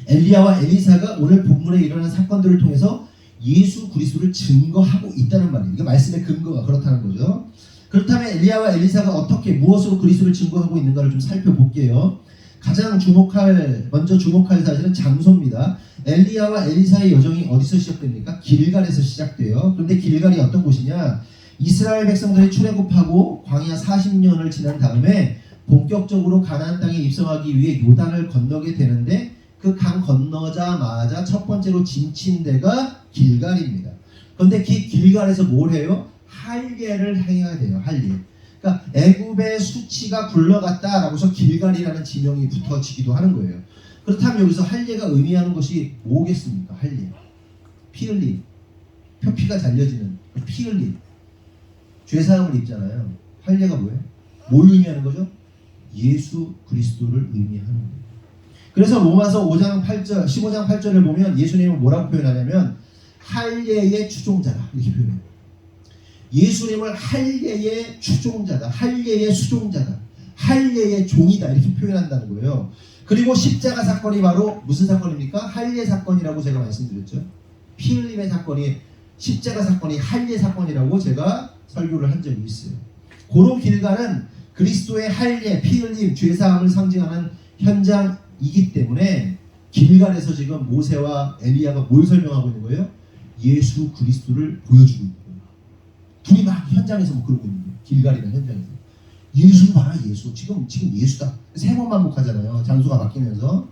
엘리야와 엘리사가 오늘 본문에 일어난 사건들을 통해서 예수 그리스도를 증거하고 있다는 말이에요. 이게 말씀의 근거가 그렇다는 거죠. 그렇다면 엘리야와 엘리사가 어떻게 무엇으로 그리스도를 증거하고 있는가를 좀 살펴볼게요. 가장 먼저 주목할 사실은 장소입니다. 엘리야와 엘리사의 여정이 어디서 시작됩니까? 길갈에서 시작돼요. 그런데 길갈이 어떤 곳이냐? 이스라엘 백성들이 출애굽하고 광야 40년을 지난 다음에 본격적으로 가나안 땅에 입성하기 위해 요단을 건너게 되는데 그 강 건너자마자 첫 번째로 진친 데가 길갈입니다. 그런데 그 길갈에서 뭘 해요? 할례를 해야 돼요. 할례. 그러니까 애굽의 수치가 굴러갔다라고 해서 길갈이라는 지명이 붙어지기도 하는 거예요. 그렇다면 여기서 할례가 의미하는 것이 뭐겠습니까? 할례. 피 흘림. 표피가 잘려지는 피 흘림. 죄사함을 입잖아요. 할례가 뭐예요? 뭘 의미하는 거죠? 예수 그리스도를 의미하는 거예요. 그래서 로마서 5장 8절, 15장 8절을 보면 예수님은 뭐라고 표현하냐면 할례의 추종자다 이렇게 표현해요. 예수님을 할례의 추종자다, 할례의 수종자다, 할례의 종이다 이렇게 표현한다는 거예요. 그리고 십자가 사건이 바로 무슨 사건입니까? 할례 사건이라고 제가 말씀드렸죠. 피 흘림의 사건이 십자가 사건이 할례 사건이라고 제가 설교를 한 적이 있어요. 고로 길갈은 그리스도의 할례, 피 흘림, 죄사함을 상징하는 현장이기 때문에 길갈에서 지금 모세와 엘리야가 뭘 설명하고 있는 거예요? 예수 그리스도를 보여주고 있는 거예요. 둘이 막 현장에서 뭐 그러고 있는 거예요. 길갈이라는 현장에서. 예수 봐라, 예수. 지금 예수다. 세 번 반복하잖아요. 장소가 바뀌면서.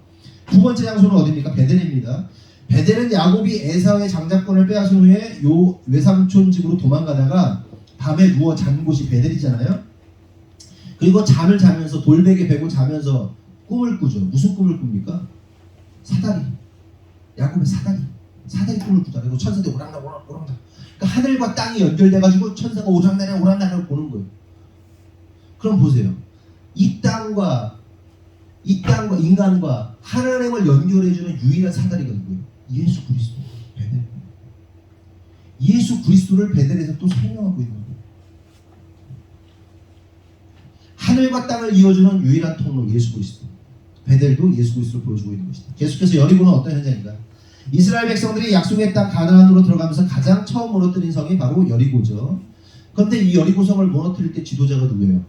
두 번째 장소는 어디입니까? 베델입니다. 베델은 야곱이 에사우의 장자권을 빼앗은 후에 요 외삼촌 집으로 도망가다가 밤에 누워 잔 곳이 베델이잖아요. 그리고 잠을 자면서 돌베개 베고 자면서 꿈을 꾸죠. 무슨 꿈을 꿉니까? 사다리. 야곱의 사다리 꿈을 꾸다. 그리고 천사들이 오랑락. 그러니까 하늘과 땅이 연결돼가지고 천사가 오랑나랑 보는 거예요. 그럼 보세요. 이 땅과 인간과 하나님을 연결해주는 유일한 사다리가 누구예요? 예수 그리스도. 베델. 예수 그리스도를 베델에서 또 설명하고 있는 거예요. 하늘과 땅을 이어주는 유일한 통로 예수 그리스도. 베델도 예수 그리스도를 보여주고 있는 것이다. 계속해서 여리고는 어떤 현장인가? 이스라엘 백성들이 약속의 땅 가나안으로 들어가면서 가장 처음 무너뜨린 성이 바로 여리고죠. 그런데 이 여리고성을 무너뜨릴 때 지도자가 누구예요?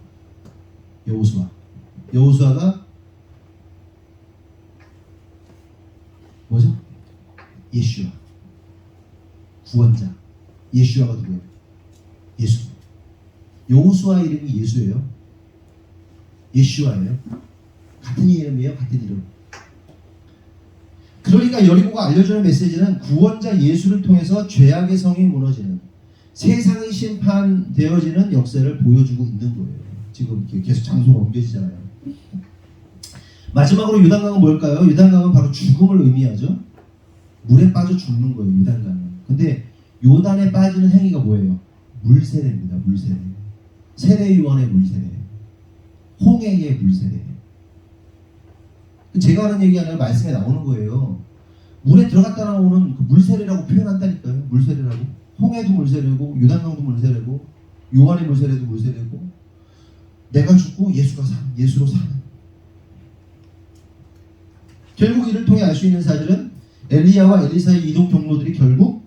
여호수아. 여호수아가 뭐죠? 예슈아. 구원자. 예슈아가 누구예요? 예수. 여호수아 이름이 예수예요. 예슈아예요. 같은 이름이에요. 같은 이름. 그러니까 여리고가 알려주는 메시지는 구원자 예수를 통해서 죄악의 성이 무너지는, 세상이 심판되어지는 역사를 보여주고 있는 거예요. 지금 이렇게 계속 장소가 옮겨지잖아요. 마지막으로 요단강은 뭘까요? 요단강은 바로 죽음을 의미하죠. 물에 빠져 죽는 거예요, 요단강은. 근데 요단에 빠지는 행위가 뭐예요? 물세례입니다. 물세례. 세례요한의 물세례. 홍해의 물세례. 제가 하는 얘기 아니라 말씀에 나오는 거예요. 물에 들어갔다 나오는 그 물세례라고 표현한다니까요. 물세례라고. 홍해도 물세례고 요단강도 물세례고 요한의 물세례도 물세례고, 내가 죽고 예수가 사는, 예수로 사는. 결국 이를 통해 알 수 있는 사실은 엘리야와 엘리사의 이동 경로들이 결국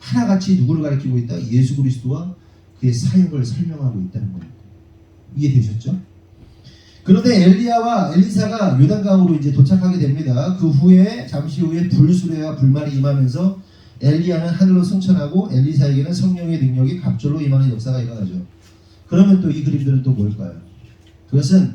하나같이 누구를 가리키고 있다? 예수 그리스도와 그의 사역을 설명하고 있다는 겁니다. 이해되셨죠? 그런데 엘리야와 엘리사가 요단강으로 이제 도착하게 됩니다. 그 후에 잠시 후에 불수레와 불말이 임하면서 엘리야는 하늘로 승천하고 엘리사에게는 성령의 능력이 갑절로 임하는 역사가 일어나죠. 그러면 또 이 그림들은 또 뭘까요? 그것은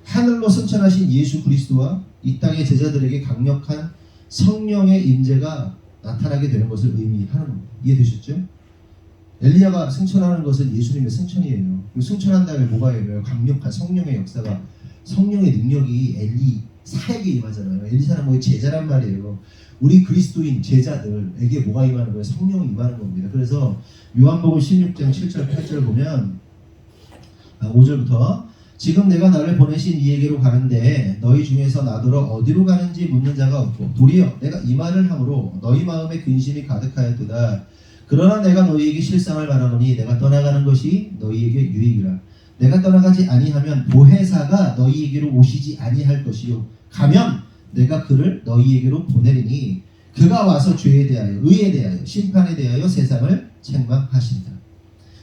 하늘로 승천하신 예수 그리스도와 이 땅의 제자들에게 강력한 성령의 임재가 나타나게 되는 것을 의미하는 겁니다. 이해되셨죠? 엘리야가 승천하는 것은 예수님의 승천이에요. 승천한 다음에 뭐가 일어나요? 강력한 성령의 역사가, 성령의 능력이 엘리사에게 임하잖아요. 엘리사는 뭐 제자란 말이에요. 우리 그리스도인 제자들에게 뭐가 임하는 거예요? 성령이 임하는 겁니다. 그래서 요한복음 16장 7절 8절 보면 5절부터 지금 내가 나를 보내신 이에게로 가는데 너희 중에서 나더러 어디로 가는지 묻는 자가 없고 도리어 내가 이 말을 함으로 너희 마음에 근심이 가득하였도다. 그러나 내가 너희에게 실상을 말하노니 내가 떠나가는 것이 너희에게 유익이라. 내가 떠나가지 아니하면 보혜사가 너희에게로 오시지 아니할 것이요 가면 내가 그를 너희에게로 보내리니 그가 와서 죄에 대하여 의에 대하여 심판에 대하여 세상을 책망하신다.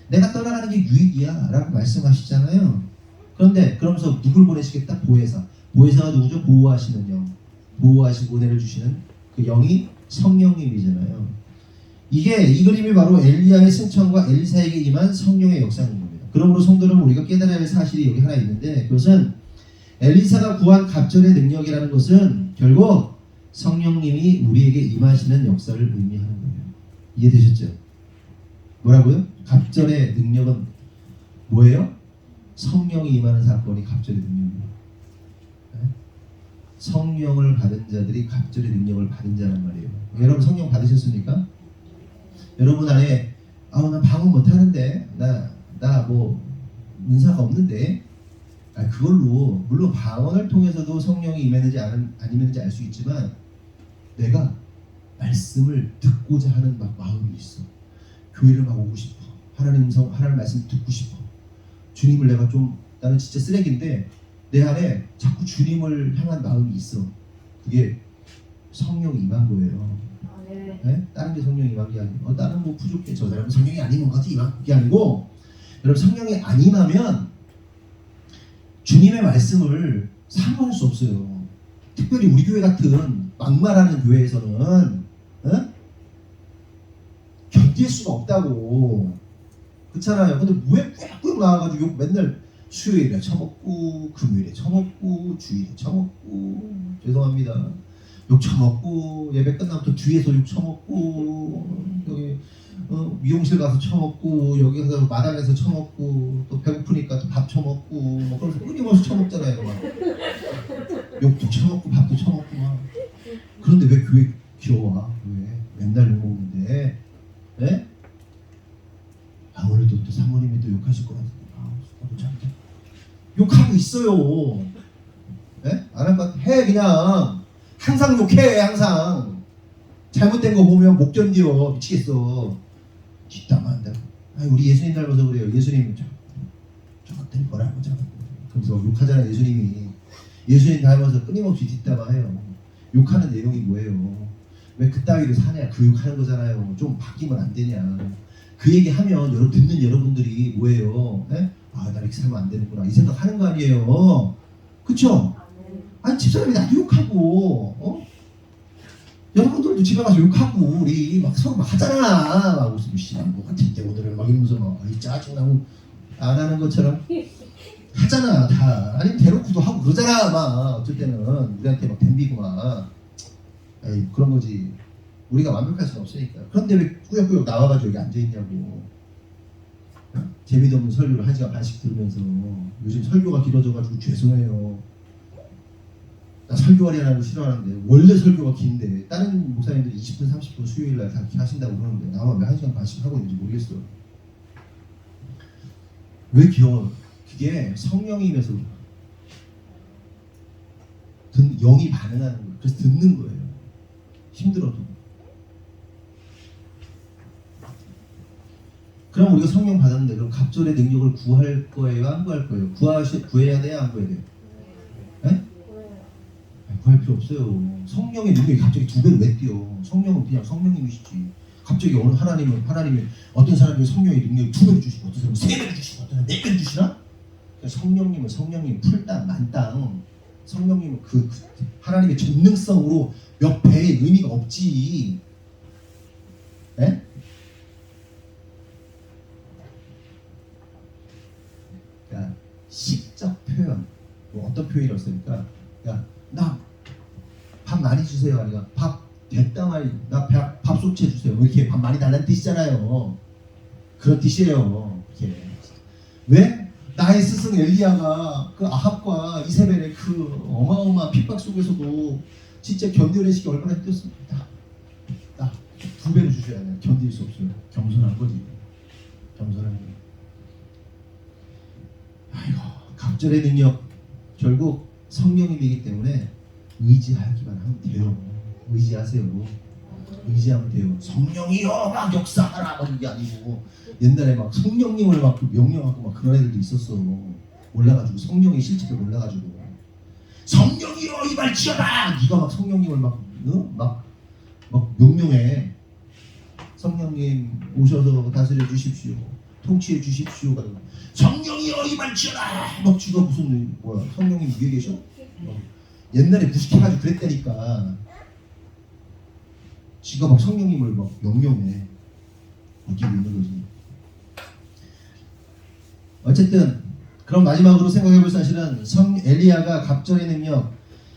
내가 떠나가는 게 유익이야 라고 말씀하시잖아요. 그런데 그러면서 누굴 보내시겠다? 보혜사. 보혜사가 누구죠? 보호하시는 영, 보호하시고 은혜를 주시는 그 영이 성령님이잖아요. 이 그림이 바로 엘리야의 승천과 엘리사에게 임한 성령의 역사인 겁니다. 그러므로 성도는 우리가 깨달아야 할 사실이 여기 하나 있는데, 그것은 엘리사가 구한 갑절의 능력이라는 것은 결국 성령님이 우리에게 임하시는 역사를 의미하는 거예요. 이해되셨죠? 뭐라고요? 갑절의 능력은 뭐예요? 성령이 임하는 사건이 갑절의 능력이에요. 성령을 받은 자들이 갑절의 능력을 받은 자란 말이에요. 여러분 성령 받으셨습니까? 여러분 안에 나 방언 못하는데 나 뭐 은사가 없는데 그걸로 물론 방언을 통해서도 성령이 임했는지 안 임했는지 알 수 있지만 내가 말씀을 듣고자 하는 마음이 있어. 교회를 막 오고 싶어. 하나님 말씀 듣고 싶어. 주님을 나는 진짜 쓰레기인데 내 안에 자꾸 주님을 향한 마음이 있어. 그게 성령이 임한 거예요. 네? 다른 게 성령이 임한 게 아니고 나는 뭐 부족해. 저 사람은 성령이 안 임한 거지 임한 게 아니고, 여러분 성령이 안 임하면 주님의 말씀을 사모할 수 없어요. 특별히 우리 교회 같은 막말하는 교회에서는 견딜 수가 없다고. 그렇잖아요. 근데 왜 꾹꾹 나와가지고 맨날 수요일에 처먹고 금요일에 처먹고 주일에 처먹고, 죄송합니다, 욕 처먹고, 예배 끝나면 또 뒤에서 욕 처먹고, 여기 미용실 가서 처먹고, 여기 가서 마당에서 처먹고, 또 배고프니까 또 밥 처먹고, 뭐 그래서 끊임없이 처먹잖아요. 막 욕도 처먹고 밥도 처먹고 막. 그런데 왜 교회 귀여워? 왜 맨날 욕 먹는데? 네? 오늘도 또 사모님이 또 욕하실 것 같은데 욕하고 있어요. 네? 안 할 것 같아. 해 그냥. 항상 욕해. 항상 잘못된 거 보면 못 견뎌. 미치겠어. 뒷담화한다. 우리 예수님 닮아서 그래요. 예수님 저것들이 뭐라고 그러면서 욕하잖아요. 예수님 닮아서 끊임없이 뒷담화해요. 욕하는 내용이 뭐예요? 왜 그따위로 사냐? 그 욕하는 거잖아요. 좀 바뀌면 안 되냐? 그 얘기하면 듣는 여러분들이 뭐예요? 네? 나 이렇게 살면 안 되는구나 이 생각하는 거 아니에요? 그쵸? 아니 집사람이 나도 욕하고 여러분들도 집에 가서 욕하고 우리 막 서로 막 하잖아. 막 무슨 무시한 거 같은데 오늘은 막 이러면서 막 짜증나고 안 하는 것처럼 하잖아. 다 아니면 대놓고도 하고 그러잖아. 막 어쩔 때는 우리한테 막 덤비고 막 에이, 그런 거지. 우리가 완벽할 수는 없으니까. 그런데 왜 꾸역꾸역 나와가지고 여기 앉아있냐고. 재미도 없는 설교를 1시간 반씩 들으면서 요즘 설교가 길어져가지고 죄송해요. 나 설교하려는 거 싫어하는데 원래 설교가 긴데 다른 목사님들이 20분 30분 수요일날 다 이렇게 하신다고 그러는데 나만 왜 1시간 반씩 하고 있는지 모르겠어. 왜 길어? 그게 성령이면서 영이 반응하는 거예요. 그래서 듣는 거예요. 힘들어도. 그럼 우리가 성령 받았는데 그럼 갑절의 능력을 구할 거예요? 안 구할 거예요? 구해야 돼요? 안 구해야 돼요? 네? 구할 필요 없어요. 성령의 능력이 갑자기 2배로 왜 뛰어? 성령은 그냥 성령님이시지. 갑자기 어느 하나님이 어떤 사람이 성령의 능력을 2배로 주시고 어떤 사람은 3배로 주시고 어떤 사람은 4배로 주시나? 성령님은 성령님 풀땅 만땅. 성령님은 그 하나님의 전능성으로 몇 배의 의미가 없지. 네? 그러니까 시적 표현. 뭐 어떤 표현이라고 쓰니까 나 밥 많이 주세요. 아니가 밥 됐다 말이 나 밥솥채 주세요. 이렇게 밥 많이 달라는 뜻이잖아요. 그런 뜻이에요. 이렇게. 왜? 나의 스승 엘리야가 그 아합과 이세벨의 그 어마어마한 핍박 속에서도 진짜 견뎌내시기 얼마나 힘들었습니까? 나 2배로 주셔야 돼요. 견딜 수 없어요. 겸손한 거지. 겸손한 거. 아이고, 갑절의 능력 결국 성령님이기 때문에 의지하기만 하면 돼요. 의지하세요. 의지하면 돼요. 성령이여 막 역사하라 막 이게 아니고 옛날에 막 성령님을 막 명령하고 막 그런 애들도 있었어. 몰라가지고 성령의 실체를 몰라가지고 성령이여 이 말 지어라. 네가 막 성령님을 막 명령해. 성령님 오셔서 다스려 주십시오. 통치해 주십시오. 성령이여 이 말 지어라. 막 지가 무슨 성령님 위에 계셔? 옛날에 무식해가지고 그랬다니까. 지가 막 성령님을 막 명령해. 웃기고 있는 거지. 어쨌든 그럼 마지막으로 생각해볼 사실은 엘리야가 갑절의 능력,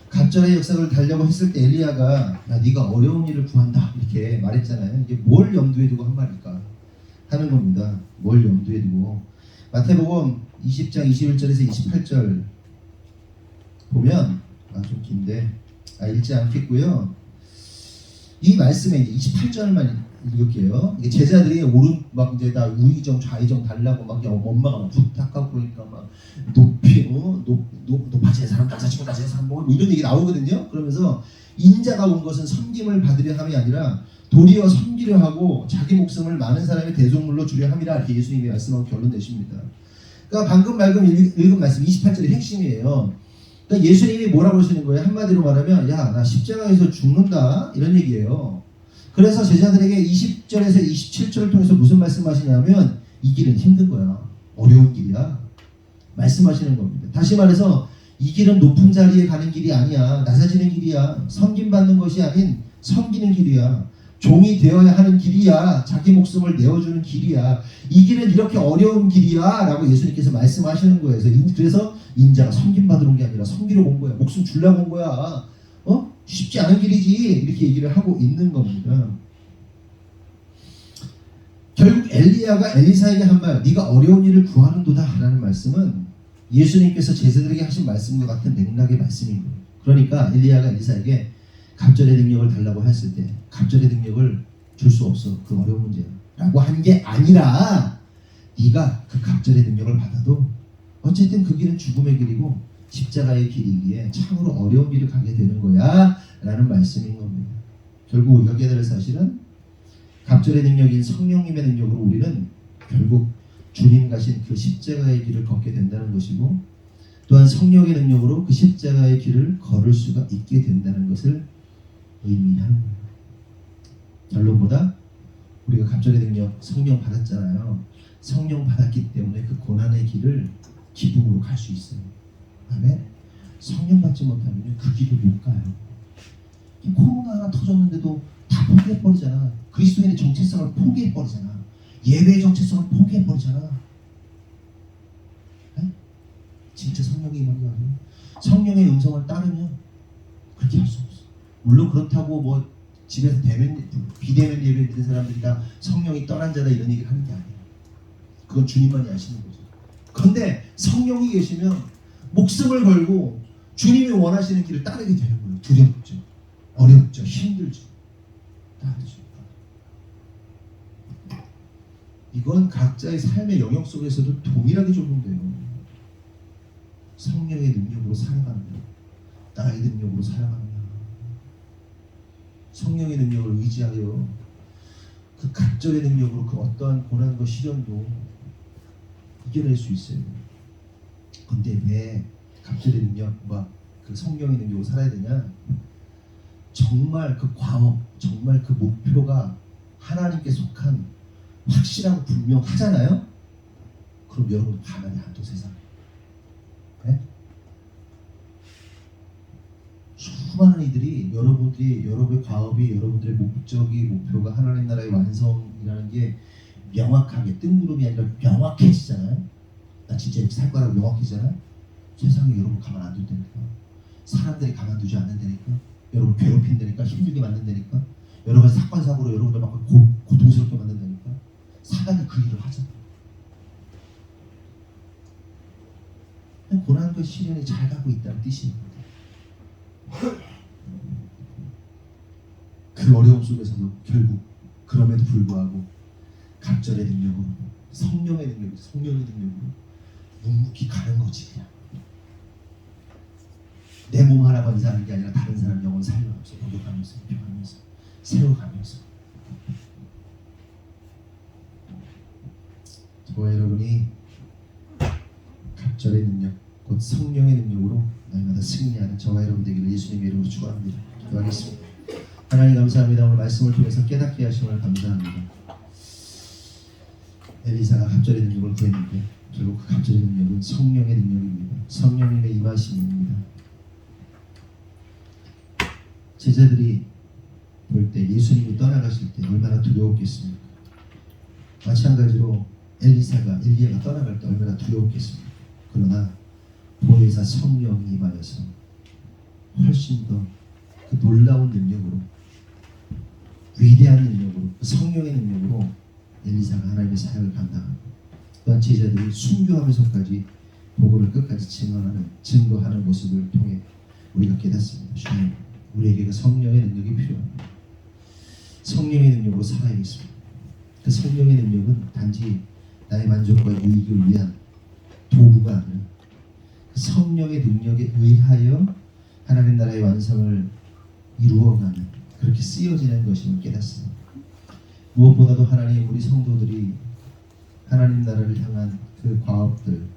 갑절의 역사를 달려고 했을 때 엘리야가 야 네가 어려운 일을 구한다 이렇게 말했잖아요. 이게 뭘 염두에 두고 한 말일까 하는 겁니다. 뭘 염두에 두고 마태복음 20장 21절에서 28절 보면 좀 긴데 읽지 않겠고요. 이 말씀에 이제 28절만 읽을게요. 이게 제자들이 막 이제 다 우의정 좌의정 달라고 막 엄마가 막 부탁하고 그러니까 막 높아지는 사람 낮아지고 낮아지는 사람 뭐 이런 얘기 나오거든요. 그러면서 인자가 온 것은 섬김을 받으려 함이 아니라 도리어 섬기려 하고 자기 목숨을 많은 사람의 대속물로 주려 함이라 이렇게 예수님이 말씀하고 결론 내십니다. 그러니까 방금 읽은 말씀 28절의 핵심이에요. 그러니까 예수님이 뭐라고 하시는 거예요? 한마디로 말하면 야 나 십자가에서 죽는다 이런 얘기예요. 그래서 제자들에게 20절에서 27절을 통해서 무슨 말씀하시냐면 이 길은 힘든 거야. 어려운 길이야. 말씀하시는 겁니다. 다시 말해서 이 길은 높은 자리에 가는 길이 아니야. 낮아지는 길이야. 섬김받는 것이 아닌 섬기는 길이야. 종이 되어야 하는 길이야. 자기 목숨을 내어주는 길이야. 이 길은 이렇게 어려운 길이야 라고 예수님께서 말씀하시는 거예요. 그래서 인자가 섬김받으러 온 게 아니라 섬기러 온 거야. 목숨 주려고 온 거야. 쉽지 않은 길이지 이렇게 얘기를 하고 있는 겁니다. 결국 엘리야가 엘리사에게 한 말 네가 어려운 일을 구하는도다 라는 말씀은 예수님께서 제자들에게 하신 말씀과 같은 맥락의 말씀인 거예요. 그러니까 엘리야가 엘리사에게 갑절의 능력을 달라고 했을 때 갑절의 능력을 줄 수 없어. 그 어려운 문제야 라고 한 게 아니라 네가 그 갑절의 능력을 받아도 어쨌든 그 길은 죽음의 길이고 십자가의 길이기에 참으로 어려운 길을 가게 되는 거야 라는 말씀인 겁니다. 결국 우리가 깨달을 될 사실은 갑절의 능력인 성령님의 능력으로 우리는 결국 주님 가신 그 십자가의 길을 걷게 된다는 것이고 또한 성령의 능력으로 그 십자가의 길을 걸을 수가 있게 된다는 것을 의미하는 거예요. 결론보다 우리가 갑절의 능력 성령 받았잖아요. 성령 받았기 때문에 그 고난의 길을 기쁨으로 갈 수 있어요. 아멘. 성령 받지 못하면 그 길을 못 가요. 코로나 하나 터졌는데도 다 포기해버리잖아. 그리스도인의 정체성을 포기해버리잖아. 예배의 정체성을 포기해버리잖아. 네? 진짜 성령이 임하는 거 아니에요? 성령의 음성을 따르면 그렇게 할 수 없어. 물론 그렇다고 뭐 집에서 비대면 예배 드리는 사람들이 다 성령이 떠난 자다 이런 얘기를 하는 게 아니에요. 그건 주님만이 아시는 거죠. 그런데 성령이 계시면 목숨을 걸고 주님이 원하시는 길을 따르게 되는 거예요. 두렵죠, 어렵죠, 힘들죠. 따르죠. 이건 각자의 삶의 영역 속에서도 동일하게 적용돼요. 성령의 능력으로 살아가는 것, 나의 능력으로 살아가는 것, 성령의 능력을 의지하여 그 갑절의 능력으로 그 어떠한 고난과 시련도 이겨낼 수 있어요. 근데 왜 갑절의 능력과 그 성령의 능력으로 살아야 되냐? 정말 그 과업, 정말 그 목표가 하나님께 속한 확실하고 분명하잖아요. 그럼 여러분 가만히 안 둬 세상에. 네? 수많은 이들이 여러분의 과업이 여러분들의 목적이 목표가 하나님 나라의 완성이라는 게 명확하게 뜬구름이 아니라 명확해지잖아요. 나 진짜 이렇게 살 거라고 명확해지잖아요. 세상에 여러분 가만 안 둔다니까. 사람들이 가만두지 않는다니까. 여러분 괴롭힌다니까. 힘들게 만든다니까. 여러 가지 사건 사고로 여러분들 막 고통스럽게 만든다니까. 사단이 그 일을 하잖아. 고난과 시련이 잘 가고 있다는 뜻입니다. 그 어려움 속에서도 결국 그럼에도 불구하고 갑절의 능력으로 성령의 능력으로 묵묵히 가는 거지. 그냥 내 몸 하나만 사는 게 아니라 다른 사람 영혼 살려가면서 녹여가면서 입혀가면서 세워가면서 저와 여러분이 갑절의 능력 곧 성령의 능력으로 날마다 승리하는 저와 여러분 되기를 예수님의 이름으로 축원합니다. 기도하겠습니다. 하나님 감사합니다. 오늘 말씀을 통해서 깨닫게 하심을 감사합니다. 엘리사가 갑절의 능력을 구했는데 결국 그 갑절의 능력은 성령의 능력입니다. 성령님의 임하심입니다. 제자들이 볼 때 예수님이 떠나가실 때 얼마나 두려웠겠습니까? 마찬가지로 엘리야가 떠나갈 때 얼마나 두려웠겠습니까? 그러나 보혜사 성령이 임하여서 훨씬 더 그 놀라운 능력으로 위대한 능력으로 그 성령의 능력으로 엘리사가 하나님의 사역을 감당합니다. 또한 제자들이 순교하면서까지 복음을 끝까지 증거하는 모습을 통해 우리가 깨닫습니다. 주님, 우리에게 그 성령의 능력이 필요합니다. 성령의 능력으로 살아야겠습니다. 그 성령의 능력은 단지 나의 만족과 유익을 위한 도구가 아니라 그 성령의 능력에 의하여 하나님 나라의 완성을 이루어가는 그렇게 쓰여지는 것임을 깨닫습니다. 무엇보다도 하나님 우리 성도들이 하나님 나라를 향한 그 과업들,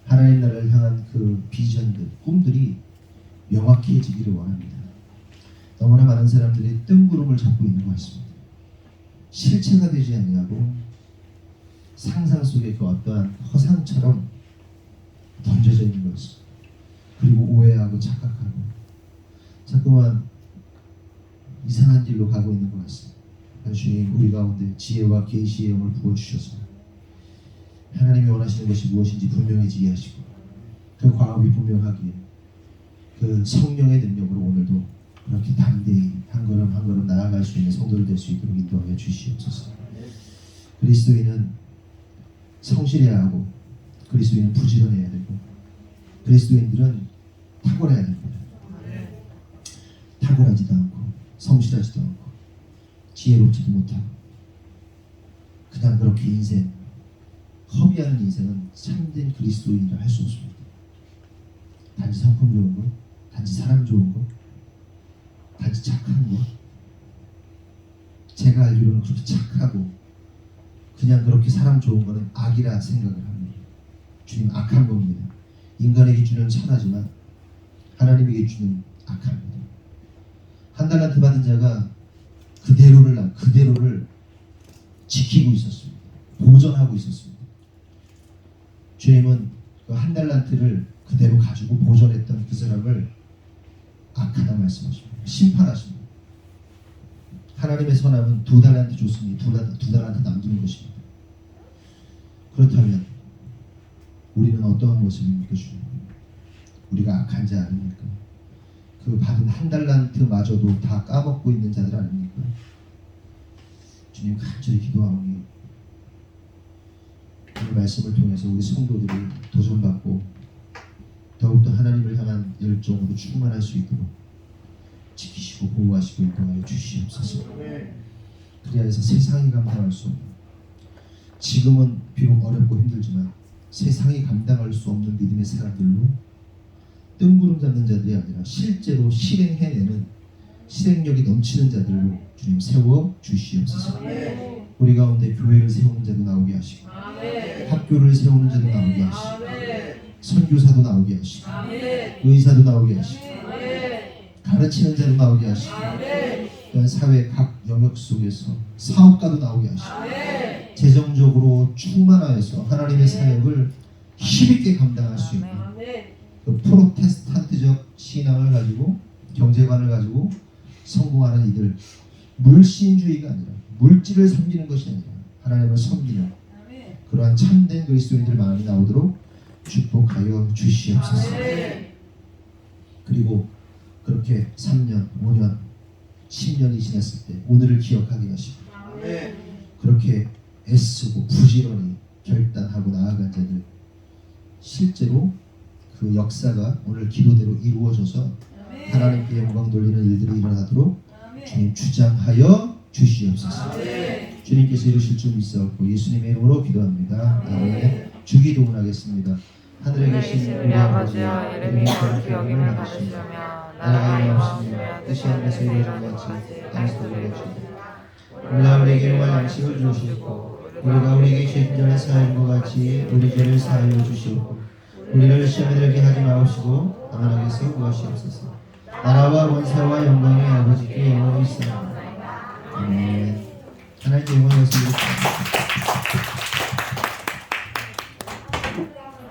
하나님 나라를 향한 그 비전들, 꿈들이 명확해지기를 원합니다. 너무나 많은 사람들이 뜬구름을 잡고 있는 것 같습니다. 실체가 되지 아니하고 상상 속의 그 어떠한 허상처럼 던져져 있는 것입니다. 그리고 오해하고 착각하고 자꾸만 이상한 길로 가고 있는 것 같습니다. 주님, 우리 가운데 지혜와 계시의 영을 부어주셔서 하나님이 원하시는 것이 무엇인지 분명해지게 하시고 그 과업이 분명하기에 그 성령의 능력으로 오늘도 그렇게 담대히 한 걸음 한 걸음 나아갈 수 있는 성도들 될 수 있도록 인도하여 주시옵소서. 그리스도인은 성실해야 하고 그리스도인은 부지런해야 되고 그리스도인들은 탁월해야 됩니다. 탁월하지도 않고 성실하지도 않고 지혜롭지도 못하고 그냥 그렇게 인생 허비하는 인생은 참된 그리스도인이라 할 수 없습니다. 단지 성품 좋은 것, 단지 사람 좋은 것, 단지 착한 것. 제가 알기로는 그렇게 착하고 그냥 그렇게 사람 좋은 거는 악이라 생각을 합니다. 주님, 악한 겁니다. 인간에게 주는 선하지만 하나님에게 주는 악합니다. 한 달란트 받은 자가 그대로를 지키고 있었습니다. 보존하고 있었습니다. 주님은 그 한 달란트를 그대로 가지고 보존했던 그 사람을 악하다 말씀하십니다. 심판하십니다. 하나님의 선함은 2달란트 줬으니 2달란트 남기는 것입니다. 그렇다면 우리는 어떠한 모습입니까, 주님? 우리가 악한 자 아닙니까? 그 받은 한 달란트마저도 다 까먹고 있는 자들 아닙니까? 주님 간절히 기도하오니 이 말씀을 통해서 우리 성도들이 도전받고 더욱더 하나님을 향한 열정으로 충만할 수 있도록 지키시고 보호하시고 인도하여 주시옵소서. 그리하여서 세상이 감당할 수 없는, 지금은 비록 어렵고 힘들지만 세상이 감당할 수 없는 믿음의 사람들로 뜬구름 잡는 자들이 아니라 실제로 실행해내는 실행력이 넘치는 자들로 주님 세워 주시옵소서. 우리 가운데 교회를 세우는 자도 나오게 하시고 학교를 세우는 자도 나오게 하시고 선교사도 나오게 하시고 의사도 나오게 하시고 가르치는 자도 나오게 하시고 또한 사회 각 영역 속에서 사업가도 나오게 하시고 재정적으로 충만하여서 하나님의 사역을 힘있게 감당할 수 있는 그 프로테스탄트적 신앙을 가지고 경제관을 가지고 성공하는 이들, 물신주의가 아니라 물질을 섬기는 것이 아니라 하나님을 섬기는 그러한 참된 그리스도인들 많이 나오도록 축복하여 주시옵소서. 그리고 그렇게 3년, 5년, 10년이 지났을 때 오늘을 기억하게 하시고 그렇게 애쓰고 부지런히 결단하고 나아간 자들, 실제로 그 역사가 오늘 기도대로 이루어져서 하나님께 영광 돌리는 일들이 일어나도록 주님 주장하여 주시옵소서. 주님께서 이루실 줄 믿사옵고 예수님의 이름으로 기도합니다. 아멘. 주기도문 하겠습니다. 하늘에 계신 우리 아버지여, 이름이 거룩히 여김을 받으시며 나라가 임하시며 뜻이 하늘에서 이루어진 같이 땅에서도 이루어지고 오늘 우리에게 일용할 양식을 주시고 우리가 우리에게 죄진 자를 사하는 것 같이 우리 죄를 사하여 주시옵고 우리를 시험에 들게 하지 마옵시고 다만 악에서 구하시옵소서. 나라와 권세와 영광이 아버지께 영원히 있사옵나이다. 아멘. 하나님의 영광을 위해서